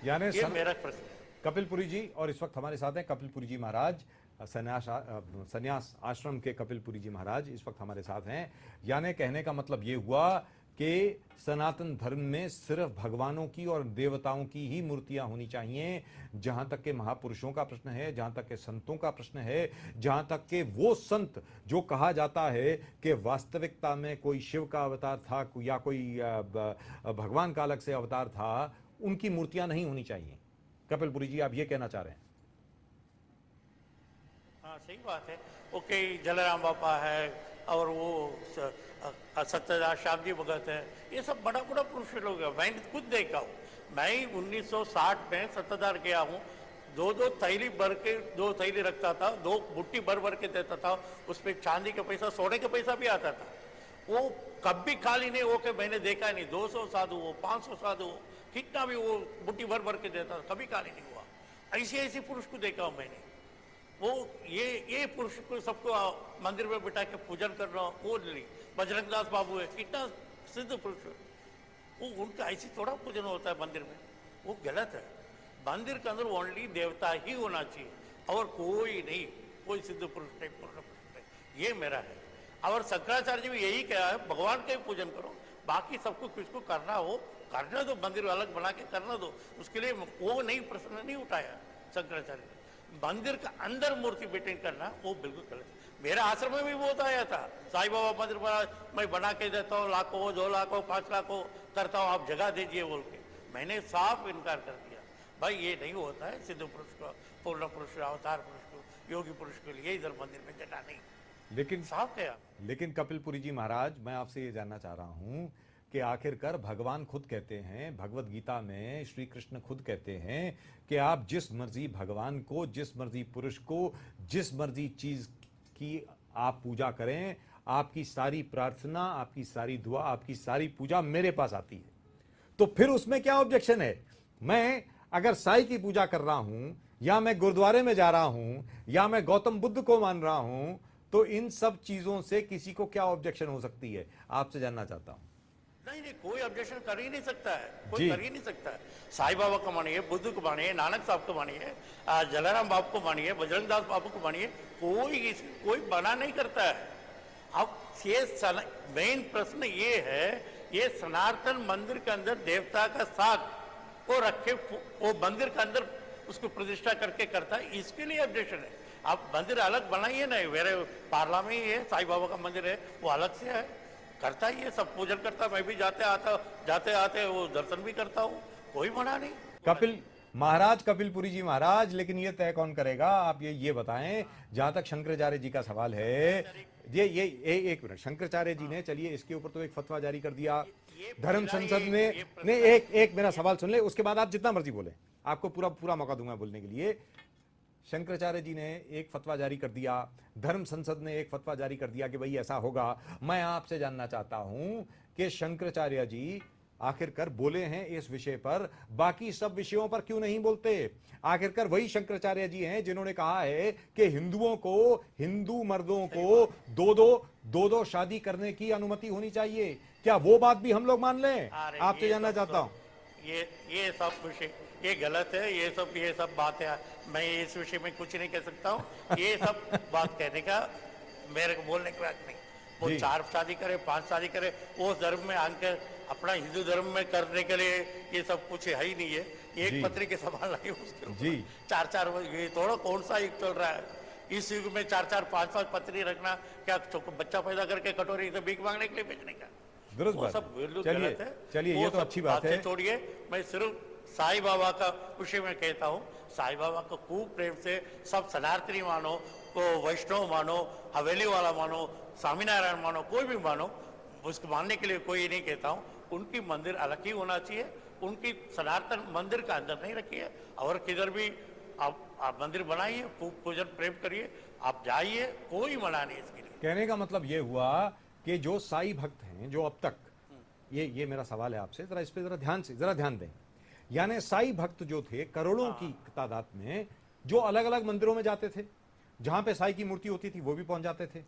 यानी ये मेरा प्रश्न है। कपिल पुरी जी, और इस वक्त हमारे साथ हैं कपिल पुरी जी महाराज, संन्यास आश्रम के कपिल पुरी जी महाराज इस वक्त हमारे साथ हैं। यानी कहने का मतलब ये हुआ कि सनातन धर्म में सिर्फ भगवानों की और देवताओं की ही मूर्तियां होनी चाहिए। जहां तक के महापुरुषों का प्रश्न है, जहां तक के संतों का प्रश्न है, जहां तक के वो संत जो कहा जाता है कि वास्तविकता में कोई शिव का अवतार था या कोई भगवान का अलग से अवतार था, उनकी मूर्तियां नहीं होनी चाहिए। कपिल पुरी जी, आप ये कहना चाह रहे हैं? हाँ, सही बात है। ओके, जलाराम बापा है और वो सत्यदास श्याम जी भगत है, ये सब बड़ा बड़ा पुरुष लोग हैं। मैंने खुद देखा हूँ। मैं 1960 में सत्ताधार गया हूँ, दो थैली भर के, 2 थैली रखता था, 2 बुट्टी भर के देता था, उसमें चांदी का पैसा, सोने का पैसा भी आता था। वो कभी खाली नहीं हो के मैंने देखा नहीं। 200 साधु हो, 500 साधु हो, कितना भी वो मुट्ठी भर भर के देता था, कभी खाली नहीं हुआ। ऐसे ऐसे पुरुष को देखा हूं मैंने। वो ये पुरुष को सबको मंदिर में बिठा के पूजन कर रहा हूँ, वो नहीं। बजरंग दास बाबू है, कितना सिद्ध पुरुष है, वो उनका ऐसे थोड़ा पूजन होता है मंदिर में, वो गलत है। मंदिर के अंदर ओनली देवता ही होना चाहिए और कोई नहीं, कोई सिद्ध पुरुष नहीं, पूर्ण पुरुष नहीं, ये मेरा है। और शंकराचार्य जी भी यही कहा है, भगवान का ही पूजन करो, बाकी सबको किसको करना हो करना दो, मंदिर अलग बना के करना दो। उसके लिए वो नहीं प्रश्न नहीं उठाया शंकराचार्य ने। मंदिर का अंदर मूर्ति मेंटेन करना वो बिल्कुल गलत है। मेरे आश्रम में भी बहुत आया था, साईं बाबा मंदिर मैं बना के देता हूँ, लाखों 2 लाख 5 लाख करता हूँ, आप जगह दीजिए बोल के। मैंने साफ इनकार कर दिया, भाई ये नहीं होता है। सिद्ध पुरुष को, पूर्ण पुरुष को, अवतार पुरुष को, योगी पुरुष के लिए इधर मंदिर में जगह नहीं। लेकिन साफ क्या, लेकिन कपिलपुरी जी महाराज, मैं आपसे ये जानना चाह रहा हूं कि आखिरकार भगवान खुद कहते हैं, भगवत गीता में श्री कृष्ण खुद कहते हैं कि आप जिस मर्जी भगवान को, जिस मर्जी पुरुष को, जिस मर्जी चीज की आप पूजा करें, आपकी सारी प्रार्थना, आपकी सारी दुआ, आपकी सारी पूजा मेरे पास आती है। तो फिर उसमें क्या ऑब्जेक्शन है? मैं अगर साईं की पूजा कर रहा हूं, या मैं गुरुद्वारे में जा रहा हूं, या मैं गौतम बुद्ध को मान रहा हूं, तो इन सब चीजों से किसी को क्या ऑब्जेक्शन हो सकती है? आपसे जानना चाहता हूं। नहीं, कोई ऑब्जेक्शन कर ही नहीं सकता है, कोई कर ही नहीं सकता है। साईं बाबा को मानिए, बुद्ध को मानिए, नानक साहब को मानिए, जलाराम बाबू को मानिए, बजरंग दास बाबू को मानिए, कोई मना नहीं करता है। अब ये मेन प्रश्न ये है, ये सनातन मंदिर के अंदर देवता का साग को रखे, वो मंदिर के अंदर उसको प्रतिष्ठा करके करता है, इसके लिए ऑब्जेक्शन है। आप मंदिर अलग बनाइए ना, मेरे पार्ला में ही है, साईं बाबा का मंदिर है, वो अलग से है, करता ही है, सब पूजन करता, मैं भी जाते आते वो दर्शन भी करता हूँ, कोई मना नहीं। कपिल महाराज, कपिलपुरी जी महाराज, लेकिन ये तय कौन करेगा? आप ये बताएं। जहां तक शंकराचार्य जी का सवाल है, ये एक मिनट, शंकराचार्य जी ने, चलिए इसके ऊपर तो एक फतवा जारी कर दिया धर्म संसद ने एक मेरा सवाल सुन ले, उसके बाद आप जितना मर्जी बोले, आपको पूरा मौका दूंगा बोलने के लिए। शंकराचार्य जी ने एक फतवा जारी कर दिया, धर्म संसद ने एक फतवा जारी कर दिया कि भाई ऐसा होगा। मैं आपसे जानना चाहता हूं कि शंकराचार्य जी आखिरकार बोले हैं इस विषय पर, बाकी सब विषयों पर क्यों नहीं बोलते? आखिरकार वही शंकराचार्य जी हैं जिन्होंने कहा है कि हिंदुओं को, हिंदू मर्दों को दो शादी करने की अनुमति होनी चाहिए। क्या वो बात भी हम लोग मान लें? आपसे जानना चाहता हूं। ये सब विषय ये गलत है, ये सब बात है, मैं इस विषय में कुछ नहीं कह सकता हूँ। ये सब बात कहने का मेरे को बोलने की बात नहीं। वो 4 शादी करे, 5 शादी करे, वो धर्म में आकर अपना हिंदू धर्म में करने के लिए ये सब कुछ है ही नहीं है। एक पत्नी के सवाल नहीं उसके जी 4 ये थोड़ा कौन सा युग चल रहा है इस युग में? 4 5 पत्नी रखना क्या बच्चा पैदा करके कटोरी से भीख मांगने के लिए भेजने का? दुरुस्त बात। सब गलत है। चलिए ये तो अच्छी बात है, छोड़िए। मैं सिर्फ साईं बाबा का विषय में कहता हूँ, साईं बाबा को खूब प्रेम से सब सनातनी मानो, को वैष्णव मानो, हवेली वाला मानो, स्वामीनारायण मानो, कोई भी मानो, उसको मानने के लिए कोई नहीं कहता हूँ। उनकी मंदिर अलग ही होना चाहिए, उनकी सनातन मंदिर का अंदर नहीं रखिए। और किधर भी आप मंदिर बनाइए, पूजन प्रेम करिए, आप जाइए, कोई मना नहीं इसके लिए। कहने का मतलब ये हुआ कि जो साईं भक्त हैं, जो अब तक, ये मेरा सवाल है आपसे, जरा इस पे जरा ध्यान दें। यानी साईं भक्त जो थे करोड़ों की तादाद में, जो अलग अलग मंदिरों में जाते थे, जहां पे साईं की मूर्ति होती थी वो भी पहुंच जाते थे।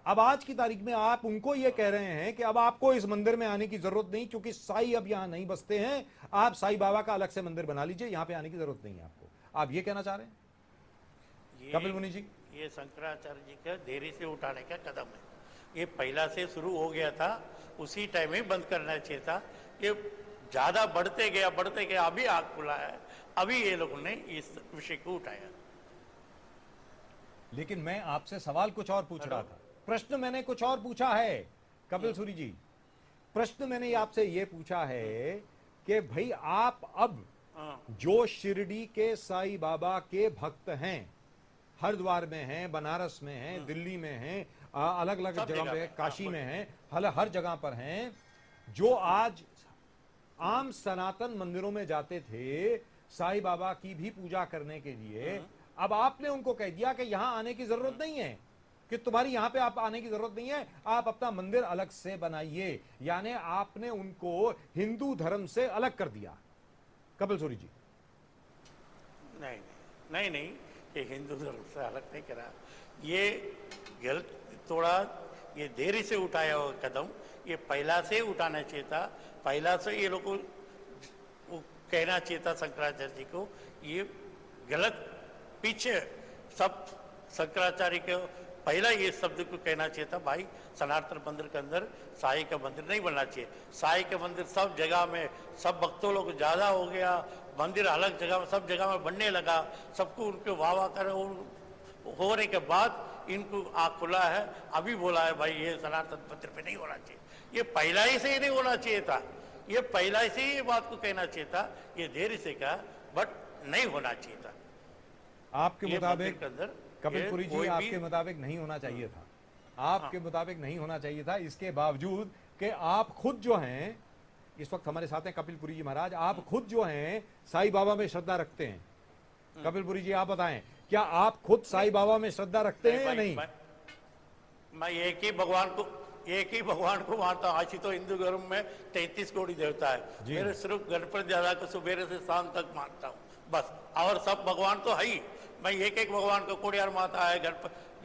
अब आज की तारीख में आप उनको ये कह रहे हैं कि अब आपको इस मंदिर में आने की जरूरत नहीं, क्योंकि साईं अब यहां नहीं बसते हैं, आप साईं बाबा का अलग से मंदिर बना लीजिए, यहां पे आने की जरूरत नहीं है आपको। आप ये कहना चाह रहे हैं कपिल मुनि जी? ये शंकराचार्य जी का देरी से उठाने का कदम है। ये पहला से शुरू हो गया था, उसी टाइम में बंद करना चाहिए था। ये ज्यादा बढ़ते गया, अभी आग खुला है, अभी ये लोगों ने इस विषय को उठाया। लेकिन मैं आपसे सवाल कुछ और पूछ रहा था, प्रश्न मैंने कुछ और पूछा है कपिल सूरी जी। प्रश्न मैंने आपसे ये पूछा है कि भाई आप अब जो शिरडी के साईं बाबा के भक्त हैं, हरिद्वार में हैं, बनारस में हैं, दिल्ली में हैं, अलग अलग जगह पे, काशी में हैं, हर जगह पर हैं, जो आज आम सनातन मंदिरों में जाते थे साईं बाबा की भी पूजा करने के लिए, अब आपने उनको कह दिया कि यहां आने की जरूरत नहीं है, कि तुम्हारी यहां पे आप आने की जरूरत नहीं है, आप अपना मंदिर अलग से बनाइए। यानी आपने उनको हिंदू धर्म से अलग कर दिया। कपिल सूरी जी। नहीं, ये हिंदू धर्म से अलग नहीं करा, ये गलत, थोड़ा ये देरी से उठाया हुआ कदम, ये पहला से उठाना चाहिए था, पहला से ये लोग को कहना चाहिए था शंकराचार्य जी को, ये गलत, पीछे सब शंकराचार्य को पहला ये शब्द को कहना चाहिए था, भाई सनातन मंदिर के अंदर साई का मंदिर नहीं बनना चाहिए। साई का मंदिर सब जगह में, सब भक्तों लोग ज्यादा हो गया, मंदिर अलग जगह में, सब जगह में बनने लगा, सबको उनके वाह करे, होने के बाद इनको आँख खुला है, अभी बोला है भाई ये सनातन मंदिर पे नहीं होना चाहिए। ये पहला ही से ही नहीं होना चाहिए था, ये पहला ही से ही बात को कहना चाहिए था, ये देरी से कहा, बट नहीं होना चाहिए था। आपके मुताबिक कपिल पुरी जी, आपके मुताबिक नहीं होना चाहिए था, आपके मुताबिक नहीं होना चाहिए था, इसके बावजूद कि आप खुद जो हैं, इस वक्त हमारे साथ हैं कपिल पुरी जी महाराज, आप खुद जो हैं साईं बाबा में श्रद्धा रखते हैं। कपिल पुरी जी आप बताएं, क्या आप खुद साईं बाबा में श्रद्धा रखते हैं या नहीं? मैं एक ही भगवान को मानता हूँ। आज तो हिंदू धर्म में 33 कोटि देवता है, मेरे सिर्फ गणपति दादा को सुबह से शाम तक मानता हूँ बस, और सब भगवान तो है ही। मैं एक भगवान को, कोडियार माता है,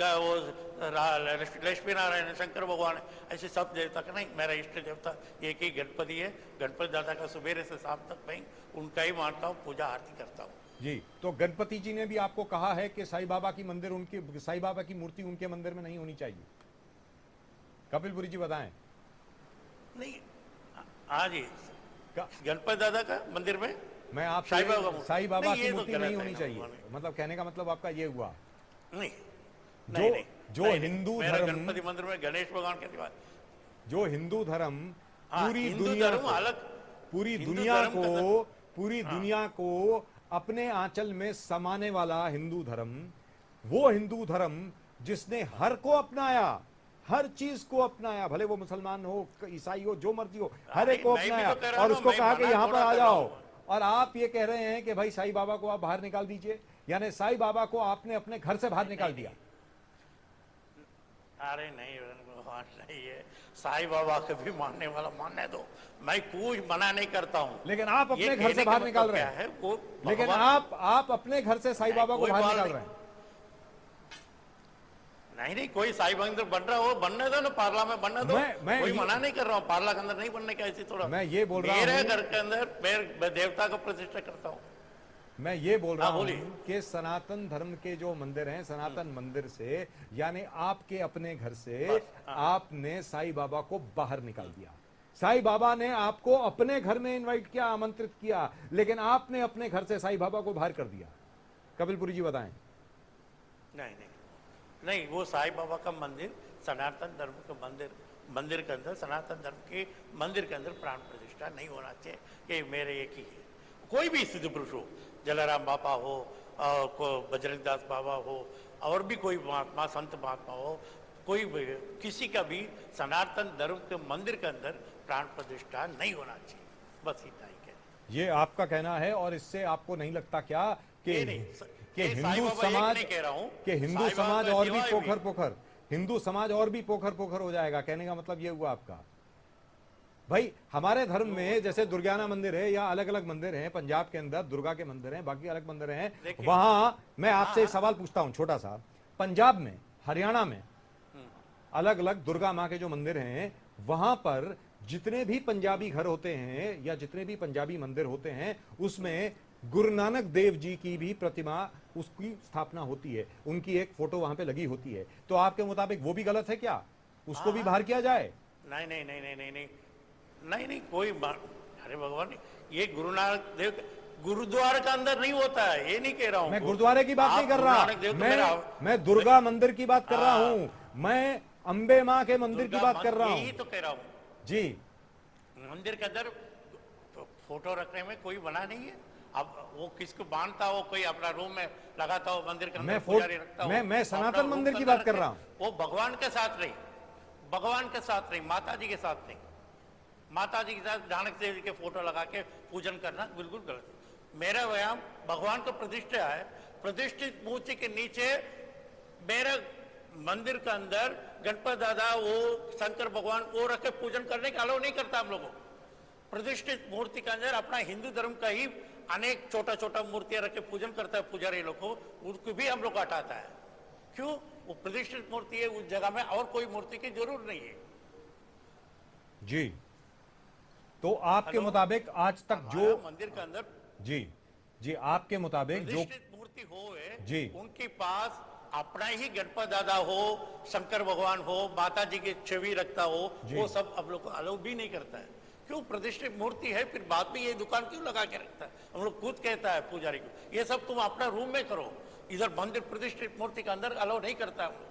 वो लक्ष्मी नारायण, शंकर भगवान है, ऐसे सब देवता का नहीं, मेरा इष्ट देवता एक ही गणपति है। गणपति दादा का सुबह से शाम तक मैं उनका ही मानता हूँ, पूजा आरती करता हूँ जी। तो गणपति जी ने भी आपको कहा है कि साईं बाबा की मंदिर, उनकी साईं बाबा की मूर्ति उनके मंदिर में नहीं होनी चाहिए। कपिल पुरी जी बताएं। नहीं, हाँ जी, गणपति दादा का मंदिर में मैं आप साईं बाबा की मूर्ति नहीं होनी चाहिए, मतलब कहने का मतलब आपका ये हुआ? नहीं, जो हिंदू धर्म, गणपति मंदिर में गणेश भगवान के सिवा, जो हिंदू धर्म पूरी दुनिया को अपने आंचल में समाने वाला हिंदू धर्म, वो हिंदू धर्म जिसने हर को अपनाया, हर चीज को अपनाया, भले वो मुसलमान हो, ईसाई हो, जो मर्जी हो, हर एक को अपनाया और उसको कहा कि यहाँ पर आ जाओ। और आप ये कह रहे हैं कि भाई साईं बाबा को आप बाहर निकाल दीजिए, यानी साईं बाबा को आपने अपने घर से बाहर निकाल दिया। अरे नहीं है, साईं बाबा को भी मानने वाला मानने दो, मैं कुछ मना नहीं करता हूँ, लेकिन आप अपने घर से बाहर निकाल रहे हैं, लेकिन आप अपने घर से साईं बाबा को बाहर निकाल रहे हैं। नहीं, कोई साईं मंदिर बन रहा हो, बनने दो ना, पार्ला में बनने दो, कोई मना नहीं कर रहा हूँ, पार्ला के अंदर नहीं बनने का। ऐसी थोड़ा मैं ये बोल रहा हूँ, मेरे घर के अंदर मैं देवता को प्रतिष्ठा करता हूँ। मैं ये बोल रहा हूँ कि सनातन धर्म के जो मंदिर हैं, सनातन मंदिर से, यानी आपके अपने घर से आपने साईं बाबा को बाहर निकाल दिया। साईं बाबा ने आपको अपने घर में इनवाइट किया, आमंत्रित किया, लेकिन आपने अपने घर से साईं बाबा को बाहर कर दिया। कपिल पुरी जी बताएं। नहीं, वो साईं बाबा का मंदिर, सनातन धर्म का मंदिर के अंदर, सनातन धर्म के मंदिर के अंदर प्राण प्रतिष्ठा नहीं होना चाहिए। ये मेरे एक ही है। कोई भी सिद्ध पुरुष हो, जलाराम बाबा हो, बजरंग दास बाबा हो, और भी कोई महात्मा संत महात्मा हो, कोई भी, किसी का भी सनातन धर्म के मंदिर के अंदर प्राण प्रतिष्ठा नहीं होना चाहिए, बस इतना ही कहना। ये आपका कहना है, और इससे आपको नहीं लगता क्या कि हिंदू समाज और भी पोखर पोखर हो जाएगा? कहने का मतलब ये हुआ आपका। भाई हमारे धर्म में जैसे दुर्गाना मंदिर है या अलग अलग मंदिर हैं, पंजाब के अंदर दुर्गा के मंदिर हैं, बाकी अलग मंदिर हैं, वहां मैं आपसे एक सवाल पूछता हूं छोटा सा। पंजाब में, हरियाणा में अलग अलग दुर्गा माँ के जो मंदिर हैं, वहां पर जितने भी पंजाबी घर होते हैं या जितने भी पंजाबी मंदिर होते हैं, उसमें गुरु नानक देव जी की भी प्रतिमा, उसकी स्थापना होती है, उनकी एक फोटो वहां पे लगी होती है। तो आपके मुताबिक वो भी गलत है क्या? उसको भी बाहर किया जाए? नहीं, कोई, अरे भगवान, ये गुरु नानक देव गुरुद्वारे का अंदर नहीं होता है, ये नहीं कह रहा हूँ मैं। गुरुद्वारे की बात नहीं कर रहा, मैं दुर्गा मंदिर की बात कर रहा हूँ, मैं अंबे माँ के मंदिर की बात कर रहा हूँ। यही तो कह रहा हूँ जी। मंदिर के अंदर फोटो रखने में कोई मना नहीं है। अब वो किसको बांधता हो, कोई अपना रूम में लगाता हो, मंदिर के अंदर पुजारी रखता हो। मैं सनातन मंदिर की बात कर रहा हूँ। वो भगवान के साथ नहीं, माता जी के साथ नहीं। माता जी के साथ नानक देव जी के फोटो लगा के पूजन करना बिल्कुल गलत है। मेरा व्यायाम भगवान को प्रतिष्ठा है, प्रतिष्ठित मूर्ति के नीचे मेरे मंदिर के अंदर गणपति दादा, वो शंकर भगवान को रख के पूजन करने का अलाउ नहीं करता हम लोगों। प्रतिष्ठित मूर्ति के अंदर अपना हिंदू धर्म का ही अनेक छोटा छोटा मूर्तियां रख के पूजन करता है पुजारी लोग को, उसको भी हम लोग हटाता है। क्यों? वो प्रतिष्ठित मूर्ति है, उस जगह में और कोई मूर्ति की जरूरत नहीं है। जी, तो आपके मुताबिक आज तक जो मंदिर के अंदर जी आपके मुताबिक जो प्रतिष्ठित मूर्ति हो जी उनके पास अपना ही गणपत दादा हो, शंकर भगवान हो, माता जी की छवि रखता हो, वो सब अब लोग अलाउ भी नहीं करता है। क्यों? प्रतिष्ठित मूर्ति है, फिर बाद में ये दुकान क्यों लगा के रखता है? हम लोग खुद कहता है पुजारी को, ये सब तुम अपना रूम में करो, इधर मंदिर प्रतिष्ठित मूर्ति के अंदर अलाउ नहीं करता है।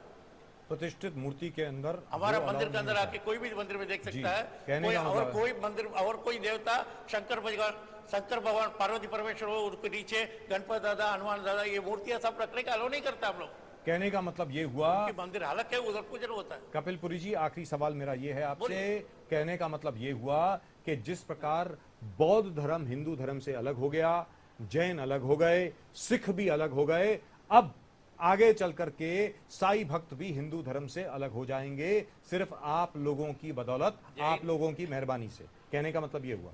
प्रतिष्ठित मूर्ति के अंदर हमारा मंदिर के अंदर आके कोई भी मंदिर में देख सकता है, कोई और कोई मंदिर और कोई देवता, शंकर भगवान पार्वती परमेश्वर हो, उसके नीचे गणपत दादा, हनुमान दादा, ये मूर्तियां सब रखने का अलाउ नहीं करता हम लोग। कहने का मतलब ये हुआ कि मंदिर हालत है, उधर पूजन होता है। कपिलपुरी जी, आखिरी सवाल मेरा ये है आपसे, कहने का मतलब ये हुआ कि जिस प्रकार बौद्ध धर्म हिंदू धर्म से अलग हो गया, जैन अलग हो गए, सिख भी अलग हो गए, अब आगे चल करके साई भक्त भी हिंदू धर्म से अलग हो जाएंगे, सिर्फ आप लोगों की बदौलत, आप लोगों की मेहरबानी से। कहने का मतलब ये हुआ?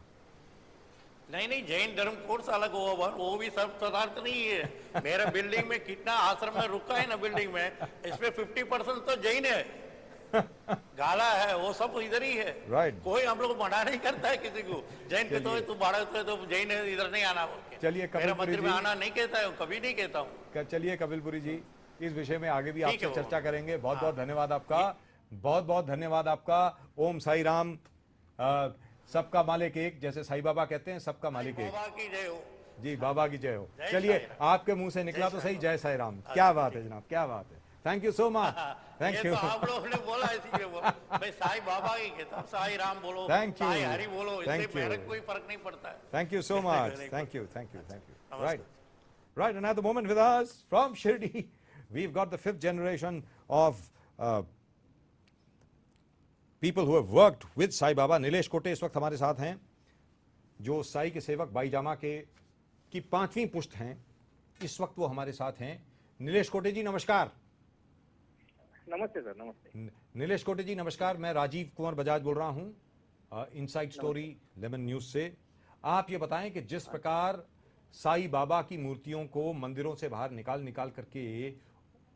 नहीं, जैन धर्म कोर्स अलग हुआ, वो भी सब पदार्थ नहीं है। मेरा बिल्डिंग में कितना आश्रम में रुका है ना, बिल्डिंग में इसमें 50% तो जैन है, गाला है, वो सब इधर ही है। राइट। कोई हम लोग मना नहीं करता है किसी को, जैन के तो भाड़ा तो जैन है, इधर नहीं आना। चलिए मेरा मंदिर में आना नहीं कहता है, कभी नहीं कहता हूँ। चलिए कपिलपुरी जी, इस विषय में आगे भी आपसे चर्चा करेंगे। बहुत बहुत धन्यवाद आपका, बहुत बहुत धन्यवाद आपका। ओम साई राम। सबका मालिक एक, जैसे साईं बाबा कहते हैं, सबका मालिक एक। बाबा की जय हो। जी, बाबा की जय हो। चलिए, आपके मुंह से निकला तो सही, जय साई राम। क्या बात है जनाब, क्या बात है। Thank you so much. Thank you. आप लोगों ने बोला इसीलिए मैं साईं बाबा ही कहता हूँ, साईं राम बोलो, साईं हरि बोलो, इससे मेरे कोई फर्क नहीं पड़ता है। Thank you so much. Thank you. Right. And at the moment with us from Shirdi, we've got the 5th generation of people who have worked with Sai Baba. Nilesh कोटे इस वक्त हमारे साथ हैं, जो साई के सेवक बाईजामा के की 5वीं पुश्त हैं। इस वक्त वो हमारे साथ हैं। नीलेश कोटे जी नमस्कार। नमस्ते सर। नमस्ते नीलेश कोटे जी नमस्कार। मैं राजीव कुमार बजाज बोल रहा हूं इनसाइड स्टोरी 11 न्यूज से। आप ये बताएं कि जिस प्रकार साई बाबा की मूर्तियों को मंदिरों से बाहर निकाल करके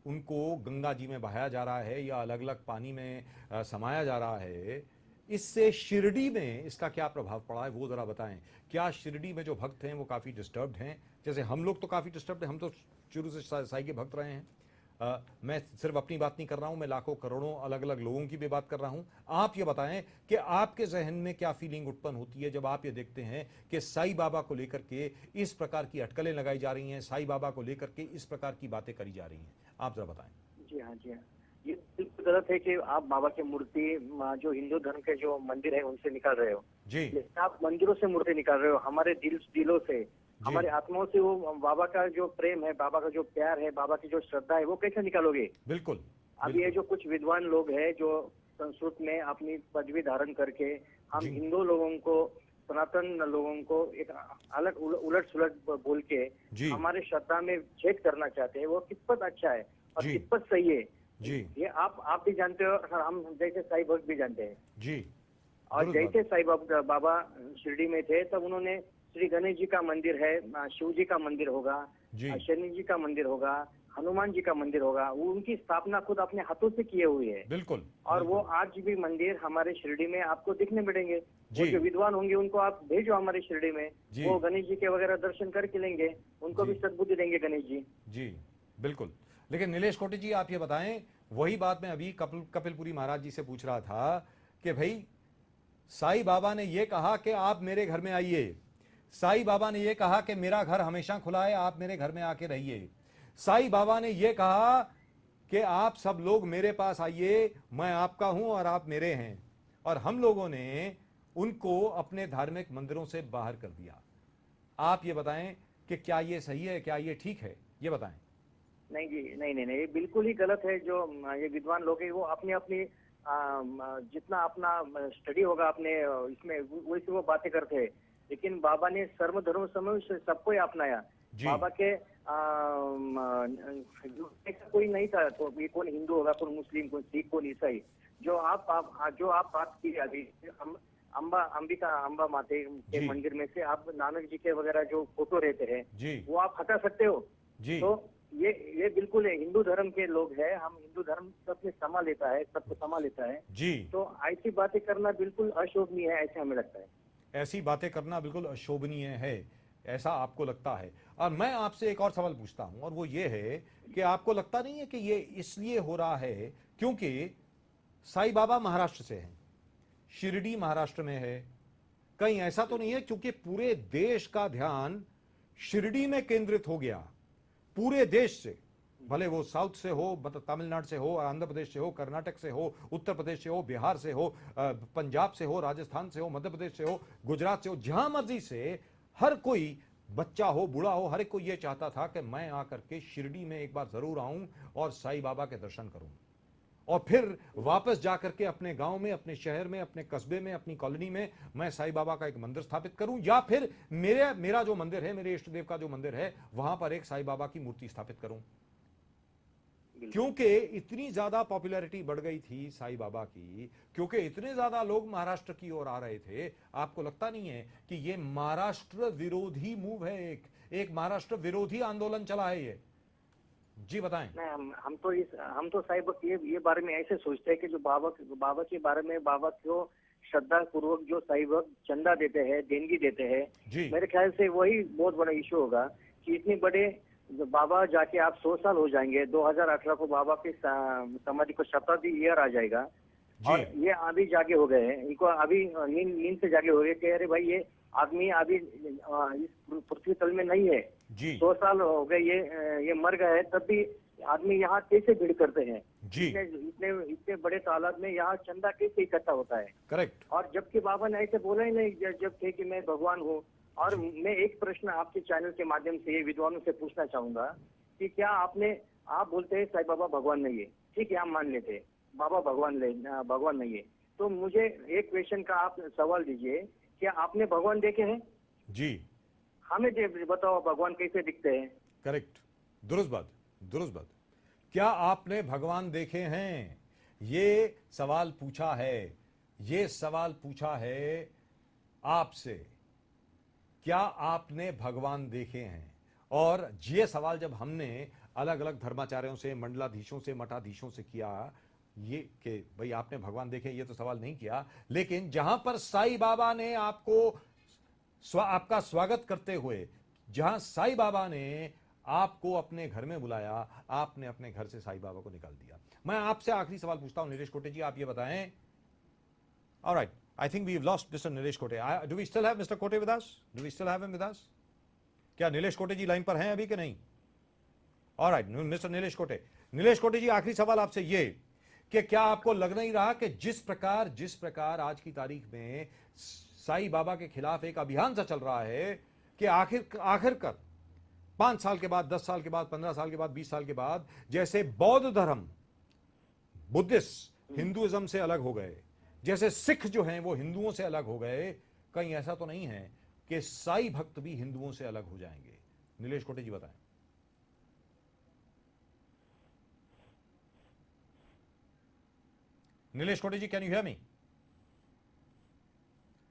उनको गंगा जी में बहाया जा रहा है या अलग अलग पानी में समाया जा रहा है, इससे शिरडी में इसका क्या प्रभाव पड़ा है वो जरा बताएं। क्या शिरडी में जो भक्त हैं वो काफी डिस्टर्ब्ड हैं? जैसे हम लोग तो काफी डिस्टर्ब्ड हैं, हम तो शुरू से साई के भक्त रहे हैं। मैं सिर्फ अपनी बात नहीं कर रहा हूं, मैं लाखों करोड़ों अलग अलग लोगों की भी बात कर रहा हूं। आप ये बताएं कि आपके जहन में क्या फीलिंग उत्पन्न होती है जब आप ये देखते हैं कि साई बाबा को लेकर के इस प्रकार की अटकलें लगाई जा रही हैं, साई बाबा को लेकर के इस प्रकार की बातें करी जा रही हैं। आप जरा बताएं। जी हाँ। ये बिल्कुल गलत है कि आप बाबा की मूर्ति जो हिंदू धर्म के जो मंदिर है उनसे निकाल रहे हो जी। आप मंदिरों से मूर्ति निकाल रहे हो, हमारे दिलों से, हमारी आत्माओं से वो बाबा का जो प्रेम है, बाबा का जो प्यार है, बाबा की जो श्रद्धा है, वो कैसे निकालोगे? बिल्कुल। अब ये जो कुछ विद्वान लोग हैं जो संस्कृत में अपनी पदवी धारण करके हम हिंदू लोगों को, सनातन लोगों को एक अलग उलट सुलट बोल के हमारे श्रद्धा में छेद करना चाहते हैं, वो कितपत अच्छा है और कितपत सही है जी। ये आप भी जानते हो, हम जैसे साई भक्त भी जानते हैं जी। और जैसे साई बाबा शिरडी में थे तब उन्होंने श्री गणेश जी का मंदिर है, शिव जी का मंदिर होगा, शनि जी का मंदिर होगा, हनुमान जी का मंदिर होगा, वो उनकी स्थापना खुद अपने हाथों से किए हुए है। बिल्कुल। और वो आज भी मंदिर हमारे शिरडी में आपको दिखने मिलेंगे। वो जो विद्वान होंगे उनको आप भेजो हमारे शिरडी में, वो गणेश जी के वगैरह दर्शन करके लेंगे, उनको भी सद्बुद्धि देंगे गणेश जी। जी बिल्कुल। लेकिन नीलेश कोटे जी आप ये बताएं, वही बात मैं अभी कपिलपुरी महाराज जी से पूछ रहा था कि भाई साई बाबा ने ये कहा कि आप मेरे घर में आइए, साई बाबा ने ये कहा कि मेरा घर हमेशा खुला है, आप मेरे घर में आके रहिए, साई बाबा ने ये कहा कि आप सब लोग मेरे पास आइए, मैं आपका हूं और आप मेरे हैं, और हम लोगों ने उनको अपने धार्मिक मंदिरों से बाहर कर दिया। आप ये बताएं कि क्या ये सही है, क्या ये ठीक है, ये बताएं। नहीं जी, नहीं, ये बिल्कुल ही गलत है। जो ये विद्वान लोग हैं वो अपनी जितना अपना स्टडी होगा अपने इसमें वैसे वो बातें करते हैं, लेकिन बाबा ने सर्व धर्म समूह सबको अपनाया। बाबा के कोई नहीं था, तो ये कौन हिंदू होगा, कौन मुस्लिम, कौन सिख, कौन ईसाई। जो आप बात की अभी, हम अंबा माते के जी। मंदिर में से आप नानक जी के वगैरह जो फोटो रहते हैं जी वो आप हटा सकते हो। जी तो ये बिल्कुल है, हिंदू धर्म के लोग हैं, हम हिंदू धर्म सबने समा लेता है, सबको समा लेता है। जी। तो ऐसी बातें करना बिल्कुल अशोभनीय है, ऐसे हमें लगता है। ऐसी बातें करना बिल्कुल अशोभनीय है, ऐसा आपको लगता है। और मैं आपसे एक और सवाल पूछता हूं, और वो ये है कि आपको लगता नहीं है कि ये इसलिए हो रहा है क्योंकि साईं बाबा महाराष्ट्र से हैं, शिरडी महाराष्ट्र में है, कहीं ऐसा तो नहीं है क्योंकि पूरे देश का ध्यान शिरडी में केंद्रित हो गया, पूरे देश से, भले वो साउथ से हो, मतलब तमिलनाडु से हो, आंध्र प्रदेश से हो, कर्नाटक से हो, उत्तर प्रदेश से हो, बिहार से हो, पंजाब से हो, राजस्थान से हो, मध्य प्रदेश से हो, गुजरात से हो, जहां मर्जी से हर कोई, बच्चा हो बूढ़ा हो, हर एक को यह चाहता था कि मैं आकर के शिरडी में एक बार जरूर आऊं और साईं बाबा के दर्शन करूं, और फिर वापस जाकर के अपने गांव में, अपने शहर में, अपने कस्बे में, अपनी कॉलोनी में मैं साईं बाबा का एक मंदिर स्थापित करूं, या फिर मेरा जो मंदिर है, मेरे इष्ट देव का जो मंदिर है, वहां पर एक साईं बाबा की मूर्ति स्थापित करूं। क्योंकि इतनी ज्यादा पॉपुलैरिटी बढ़ गई थी साईं बाबा की, क्योंकि इतने ज्यादा लोग महाराष्ट्र की ओर आ रहे थे। आपको लगता नहीं है कि ये महाराष्ट्र विरोधी मूव है, एक महाराष्ट्र विरोधी आंदोलन चला है ये? जी बताएं। नहीं, हम तो साहिब ये बारे में ऐसे सोचते हैं कि जो बाबा के बारे में, बाबा को श्रद्धा पूर्वक जो साहिब चंदा देते हैं, देनगी देते हैं, मेरे ख्याल से वही बहुत बड़ा इशू होगा कि इतने बड़े बाबा जाके आप 100 साल हो जाएंगे, 2018 को बाबा की समाधि को शताब्दी ईयर आ जाएगा, और ये अभी जागे हो गए हैं, इनको अभी नींद से जागे हो गए कि अरे भाई ये आदमी अभी इस पृथ्वी तल में नहीं है, 100 साल हो गए ये मर गए हैं, तब भी आदमी यहाँ कैसे भीड़ करते हैं, इतने बड़े तालाब में यहाँ चंदा कैसे इकट्ठा होता है। करेक्ट। और जबकि बाबा ने ऐसे बोला ही नहीं जब थे कि मैं भगवान हूँ। और मैं एक प्रश्न आपके चैनल के माध्यम से विद्वानों से पूछना चाहूंगा कि क्या आप बोलते हैं साईं बाबा भगवान नहीं है, ठीक है, हम मान लेते हैं बाबा भगवान नहीं है, तो मुझे एक क्वेश्चन का आप सवाल दीजिए, क्या आपने भगवान देखे हैं? जी। हमें बताओ भगवान कैसे दिखते हैं? करेक्ट, दुरुस्त बात। क्या आपने भगवान देखे हैं? ये सवाल पूछा है आपसे, क्या आपने भगवान देखे हैं? और ये सवाल जब हमने अलग अलग धर्माचार्यों से, मंडलाधीशों से, मठाधीशों से किया, ये कि भाई आपने भगवान देखे, ये तो सवाल नहीं किया, लेकिन जहां पर साईं बाबा ने आपका स्वागत करते हुए, जहां साईं बाबा ने आपको अपने घर में बुलाया, आपने अपने घर से साईं बाबा को निकाल दिया। मैं आपसे आखिरी सवाल पूछता हूं, नीलेश कोटे जी, आप ये बताएं। Alright, I think we've lost Mr. Nilesh Kote. Do we still have Mr. Kote with us? Do we still have him with us? क्या नीलेश कोटे जी लाइन पर हैं अभी कि नहीं? All right, Mr. Nilesh Kote जी, आखिरी सवाल आपसे ये कि क्या आपको लग नहीं रहा कि जिस प्रकार आज की तारीख में साईं बाबा के खिलाफ एक अभियान सा चल रहा है कि आखिरकार 5 साल के बाद, 10 साल के बाद, 15 साल के बाद, 20 साल के बाद, जैसे बौद्ध धर्म, बुद्धिस्ट हिंदुइज्म से अलग हो गए, जैसे सिख जो हैं वो हिंदुओं से अलग हो गए, कहीं ऐसा तो नहीं है कि साईं भक्त भी हिंदुओं से अलग हो जाएंगे? नीलेश कोटे जी बताएं। Nilesh Kote ji, can you hear me?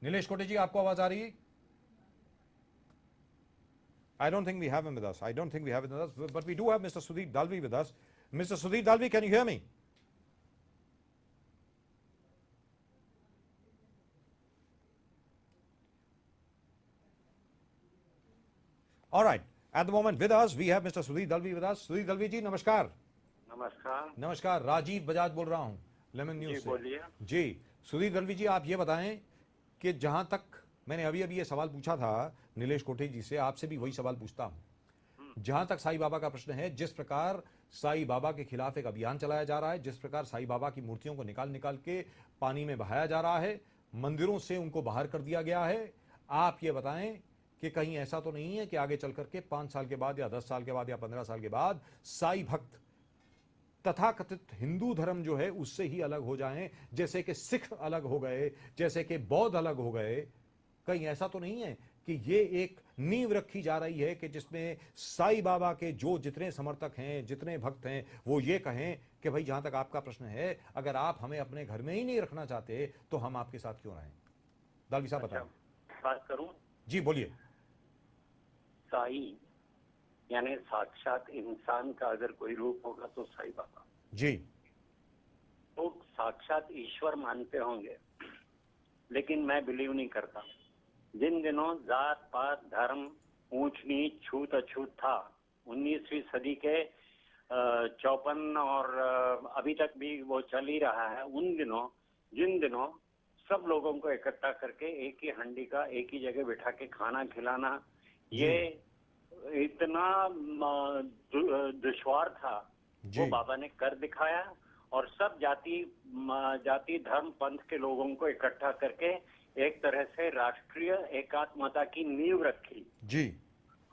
Nilesh Kote ji, आपको आवाज आ रही है? I don't think we have him with us. But we do have Mr. Sudeep Dalvi with us. Mr. Sudeep Dalvi, can you hear me? All right. At the moment with us, we have Mr. Sudeep Dalvi with us. Sudeep Dalvi जी, नमस्कार। नमस्कार, राजीव बजाज बोल रहा हूं, लेमन न्यूज से। जी, सुधीर दलवी जी, आप ये बताएं कि जहां तक मैंने अभी ये सवाल पूछा था नीलेश कोटे जी से, आपसे भी वही सवाल पूछता हूं। जहां तक साईं बाबा का प्रश्न है, जिस प्रकार साईं बाबा के खिलाफ एक अभियान चलाया जा रहा है, जिस प्रकार साईं बाबा की मूर्तियों को निकाल के पानी में बहाया जा रहा है, मंदिरों से उनको बाहर कर दिया गया है, आप ये बताएं कि कहीं ऐसा तो नहीं है कि आगे चल करके 5 साल के बाद या 10 साल के बाद या 15 साल के बाद साईं भक्त तथाकथित हिंदू धर्म जो है उससे ही अलग हो जाएं, जैसे कि सिख अलग हो गए, जैसे कि बौद्ध अलग हो गए? कहीं ऐसा तो नहीं है कि ये एक नींव रखी जा रही है कि जिसमें साईं बाबा के जो जितने समर्थक हैं, जितने भक्त हैं, वो ये कहें कि भाई जहां तक आपका प्रश्न है, अगर आप हमें अपने घर में ही नहीं रखना चाहते तो हम आपके साथ क्यों रहें? दालवी साहब बताएं। बात करूं? जी बोलिए। साई यानी साक्षात इंसान का अगर कोई रूप होगा तो साई बाबा। जी। तो साक्षात ईश्वर मानते होंगे, लेकिन मैं बिलीव नहीं करता। जिन दिनों जात पात धर्म ऊंच नीच छूत अछूत था, 19वीं सदी के 54 और अभी तक भी वो चल ही रहा है, उन दिनों जिन दिनों सब लोगों को इकट्ठा करके एक ही हंडी का एक ही जगह बिठा के खाना खिलाना, ये इतना दुश्वार था, वो बाबा ने कर दिखाया। और सब जाति धर्म पंथ के लोगों को इकट्ठा करके एक तरह से राष्ट्रीय एकात्मता की नींव रखी। जी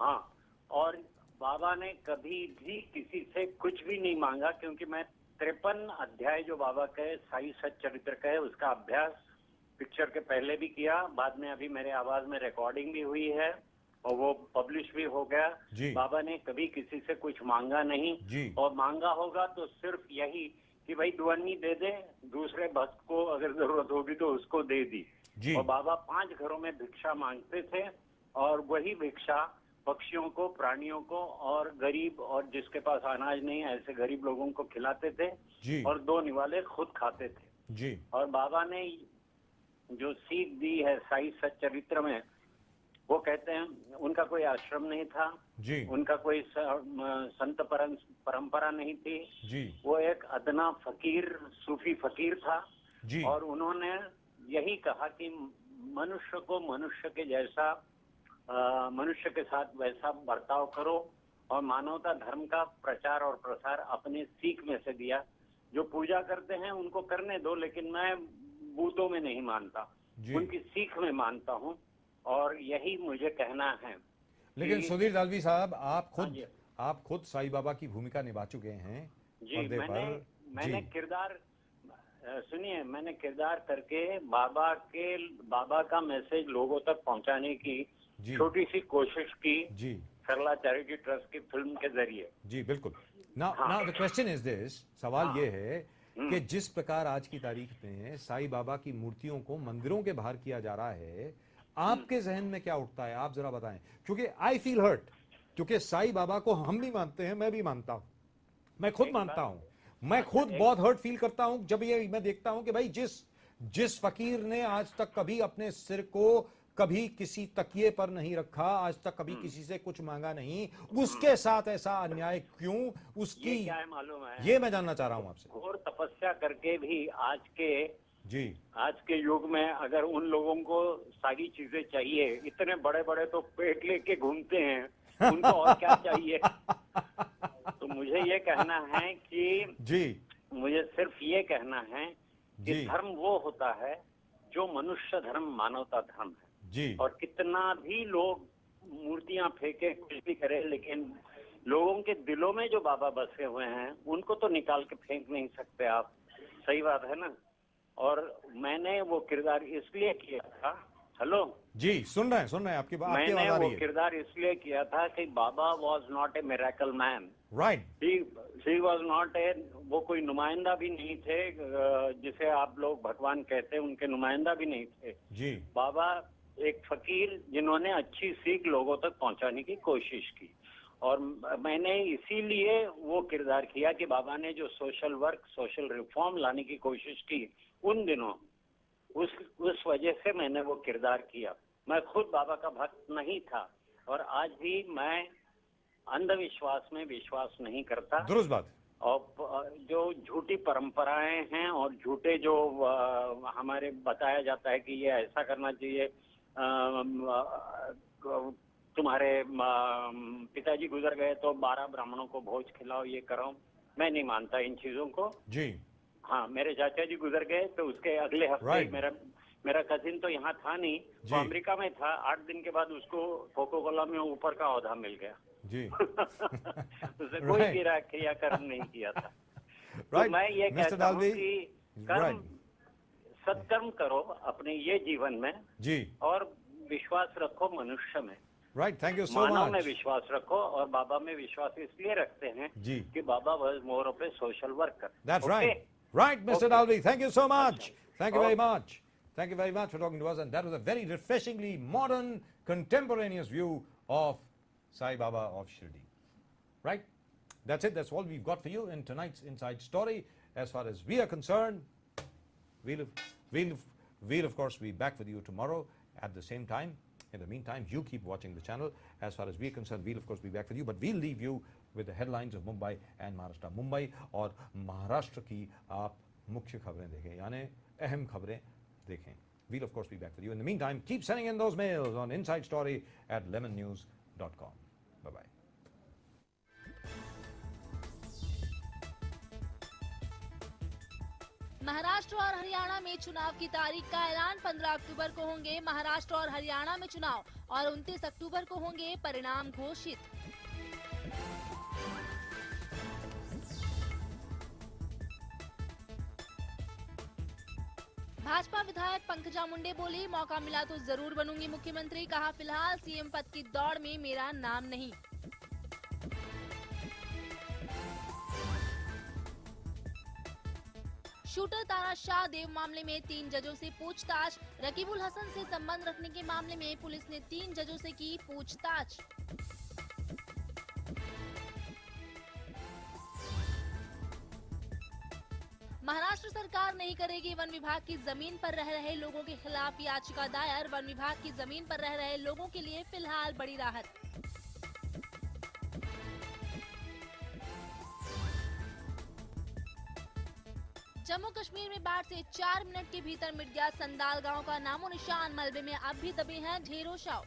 हाँ, और बाबा ने कभी भी किसी से कुछ भी नहीं मांगा, क्योंकि मैं 53 अध्याय जो बाबा के साई सच्चरित्र का है उसका अभ्यास पिक्चर के पहले भी किया, बाद में अभी मेरे आवाज में रिकॉर्डिंग भी हुई है और वो पब्लिश भी हो गया। बाबा ने कभी किसी से कुछ मांगा नहीं, और मांगा होगा तो सिर्फ यही कि भाई दुआनी दे दे, दूसरे भक्त को अगर जरूरत होगी तो उसको दे दी। और बाबा 5 घरों में भिक्षा मांगते थे, और वही भिक्षा पक्षियों को, प्राणियों को और गरीब और जिसके पास अनाज नहीं ऐसे गरीब लोगों को खिलाते थे, और 2 निवाले खुद खाते थे। और बाबा ने जो सीख दी है साई सच्चरित्र में, वो कहते हैं उनका कोई आश्रम नहीं था, उनका कोई संत परंपरा नहीं थी, वो एक अदना फकीर, सूफी फकीर था। और उन्होंने यही कहा कि मनुष्य को मनुष्य के जैसा, मनुष्य के साथ वैसा बर्ताव करो, और मानवता धर्म का प्रचार और प्रसार अपने सीख में से दिया। जो पूजा करते हैं उनको करने दो, लेकिन मैं बूतों में नहीं मानता, उनकी सीख में मानता हूँ, और यही मुझे कहना है। लेकिन सुधीर दालवी साहब, आप खुद साईं बाबा की भूमिका निभा चुके हैं। जी, मैंने किरदार, सुनिए, मैंने किरदार करके बाबा का मैसेज लोगों तक पहुंचाने की छोटी सी कोशिश की सरला चैरिटी ट्रस्ट की फिल्म के जरिए। जी बिल्कुल। Now the question is this, सवाल ये है कि जिस प्रकार आज की तारीख में साईं बाबा की मूर्तियों को मंदिरों के बाहर किया जा रहा है, आपके जहन में क्या उठता है, आप जरा बताएं। क्योंकि आई फील हर्ट, क्योंकि साईं बाबा को हम भी मानते हैं, मैं भी मानता हूं, मैं खुद मानता हूं, मैं खुद बहुत हर्ट फील करता हूं जब ये मैं देखता हूं कि भाई जिस फकीर ने आज तक कभी अपने सिर को कभी किसी तकिए पर नहीं रखा, आज तक कभी किसी से कुछ मांगा नहीं, उसके साथ ऐसा अन्याय क्यों, उसकी ये क्या है मालूम है? ये मैं जानना चाह रहा हूं आपसे। घोर तपस्या करके भी आज के युग में अगर उन लोगों को सारी चीजें चाहिए, इतने बड़े बड़े तो पेट लेके घूमते हैं, उनको और क्या चाहिए? तो मुझे ये कहना है कि मुझे सिर्फ ये कहना है कि धर्म वो होता है जो मनुष्य धर्म, मानवता धर्म है। और कितना भी लोग मूर्तियां फेंके, कुछ भी करे, लेकिन लोगों के दिलों में जो बाबा बसे हुए हैं उनको तो निकाल के फेंक नहीं सकते आप। सही बात है ना? और मैंने वो किरदार इसलिए किया था, हेलो जी, सुन रहे हैं आपकी बात, आपकी आवाज आ रही है। मैंने वो किरदार इसलिए किया था कि Baba was not a miracle man, right, he was not a, वो कोई नुमाइंदा भी नहीं थे जिसे आप लोग भगवान कहते हैं, उनके नुमाइंदा भी नहीं थे। बाबा एक फकीर जिन्होंने अच्छी सीख लोगों तक पहुंचाने की कोशिश की, और मैंने इसीलिए वो किरदार किया कि बाबा ने जो सोशल वर्क, सोशल रिफॉर्म लाने की कोशिश की उन दिनों, उस वजह से मैंने वो किरदार किया। मैं खुद बाबा का भक्त नहीं था, और आज भी मैं अंधविश्वास में विश्वास नहीं करता। दुरुस्त बात। और जो झूठी परंपराएं हैं और झूठे जो हमारे बताया जाता है कि ये ऐसा करना चाहिए, तुम्हारे पिताजी गुजर गए तो 12 ब्राह्मणों को भोज खिलाओ, ये करो, मैं नहीं मानता इन चीजों को। हाँ, मेरे चाचा जी गुजर गए तो उसके अगले हफ्ते मेरा कजिन तो यहाँ था नहीं, वो अमेरिका में था, 8 दिन के बाद उसको कोको कोला में ऊपर का औहदा मिल गया। उसे कोई क्रियाकर्म नहीं किया था। तो मैं ये कहता हूँ कि सत्कर्म करो अपने ये जीवन में, और विश्वास रखो मनुष्य में। Right, thank you so much. मानव में विश्वास रखो, और बाबा में विश्वास इसलिए रखते हैं कि Baba was more of a social worker. That's right. Right, Mr. Dalvi. Thank you so much. Thank you very much. Thank you very much for talking to us, and that was a very refreshingly modern, contemporaneous view of Sai Baba of Shirdi. Right? That's it. That's all we've got for you in tonight's Inside Story. As far as we are concerned, we'll of course be back with you tomorrow at the same time. In the meantime, you keep watching the channel. As far as we are concerned, we'll of course be back with you, but we'll leave you with the headlines of Mumbai and Maharashtra. Mumbai और महाराष्ट्र की आप मुख्य खबरें देखें, यानी अहम खबरें देखें. We'll of course be back with you. In the meantime, keep sending in those mails on insidestory@lemonnews.com. Bye-bye. Maharashtra और हरियाणा में चुनाव की तारीख का ऐलान 15 अक्टूबर को होंगे महाराष्ट्र और हरियाणा में चुनाव और 29 अक्टूबर को होंगे परिणाम घोषित. भाजपा विधायक पंकजा मुंडे बोली, मौका मिला तो जरूर बनूंगी मुख्यमंत्री. कहा, फिलहाल सीएम पद की दौड़ में मेरा नाम नहीं. शूटर तारा शाह देव मामले में 3 जजों से पूछताछ. रकीबुल हसन से संबंध रखने के मामले में पुलिस ने 3 जजों से की पूछताछ. महाराष्ट्र सरकार नहीं करेगी वन विभाग की जमीन पर रह रहे लोगों के खिलाफ याचिका दायर. वन विभाग की जमीन पर रह रहे लोगों के लिए फिलहाल बड़ी राहत. जम्मू कश्मीर में बाढ़ से 4 मिनट के भीतर मिट गया संदाल गांव का नामो निशान. मलबे में अब भी दबे हैं ढेरों शव.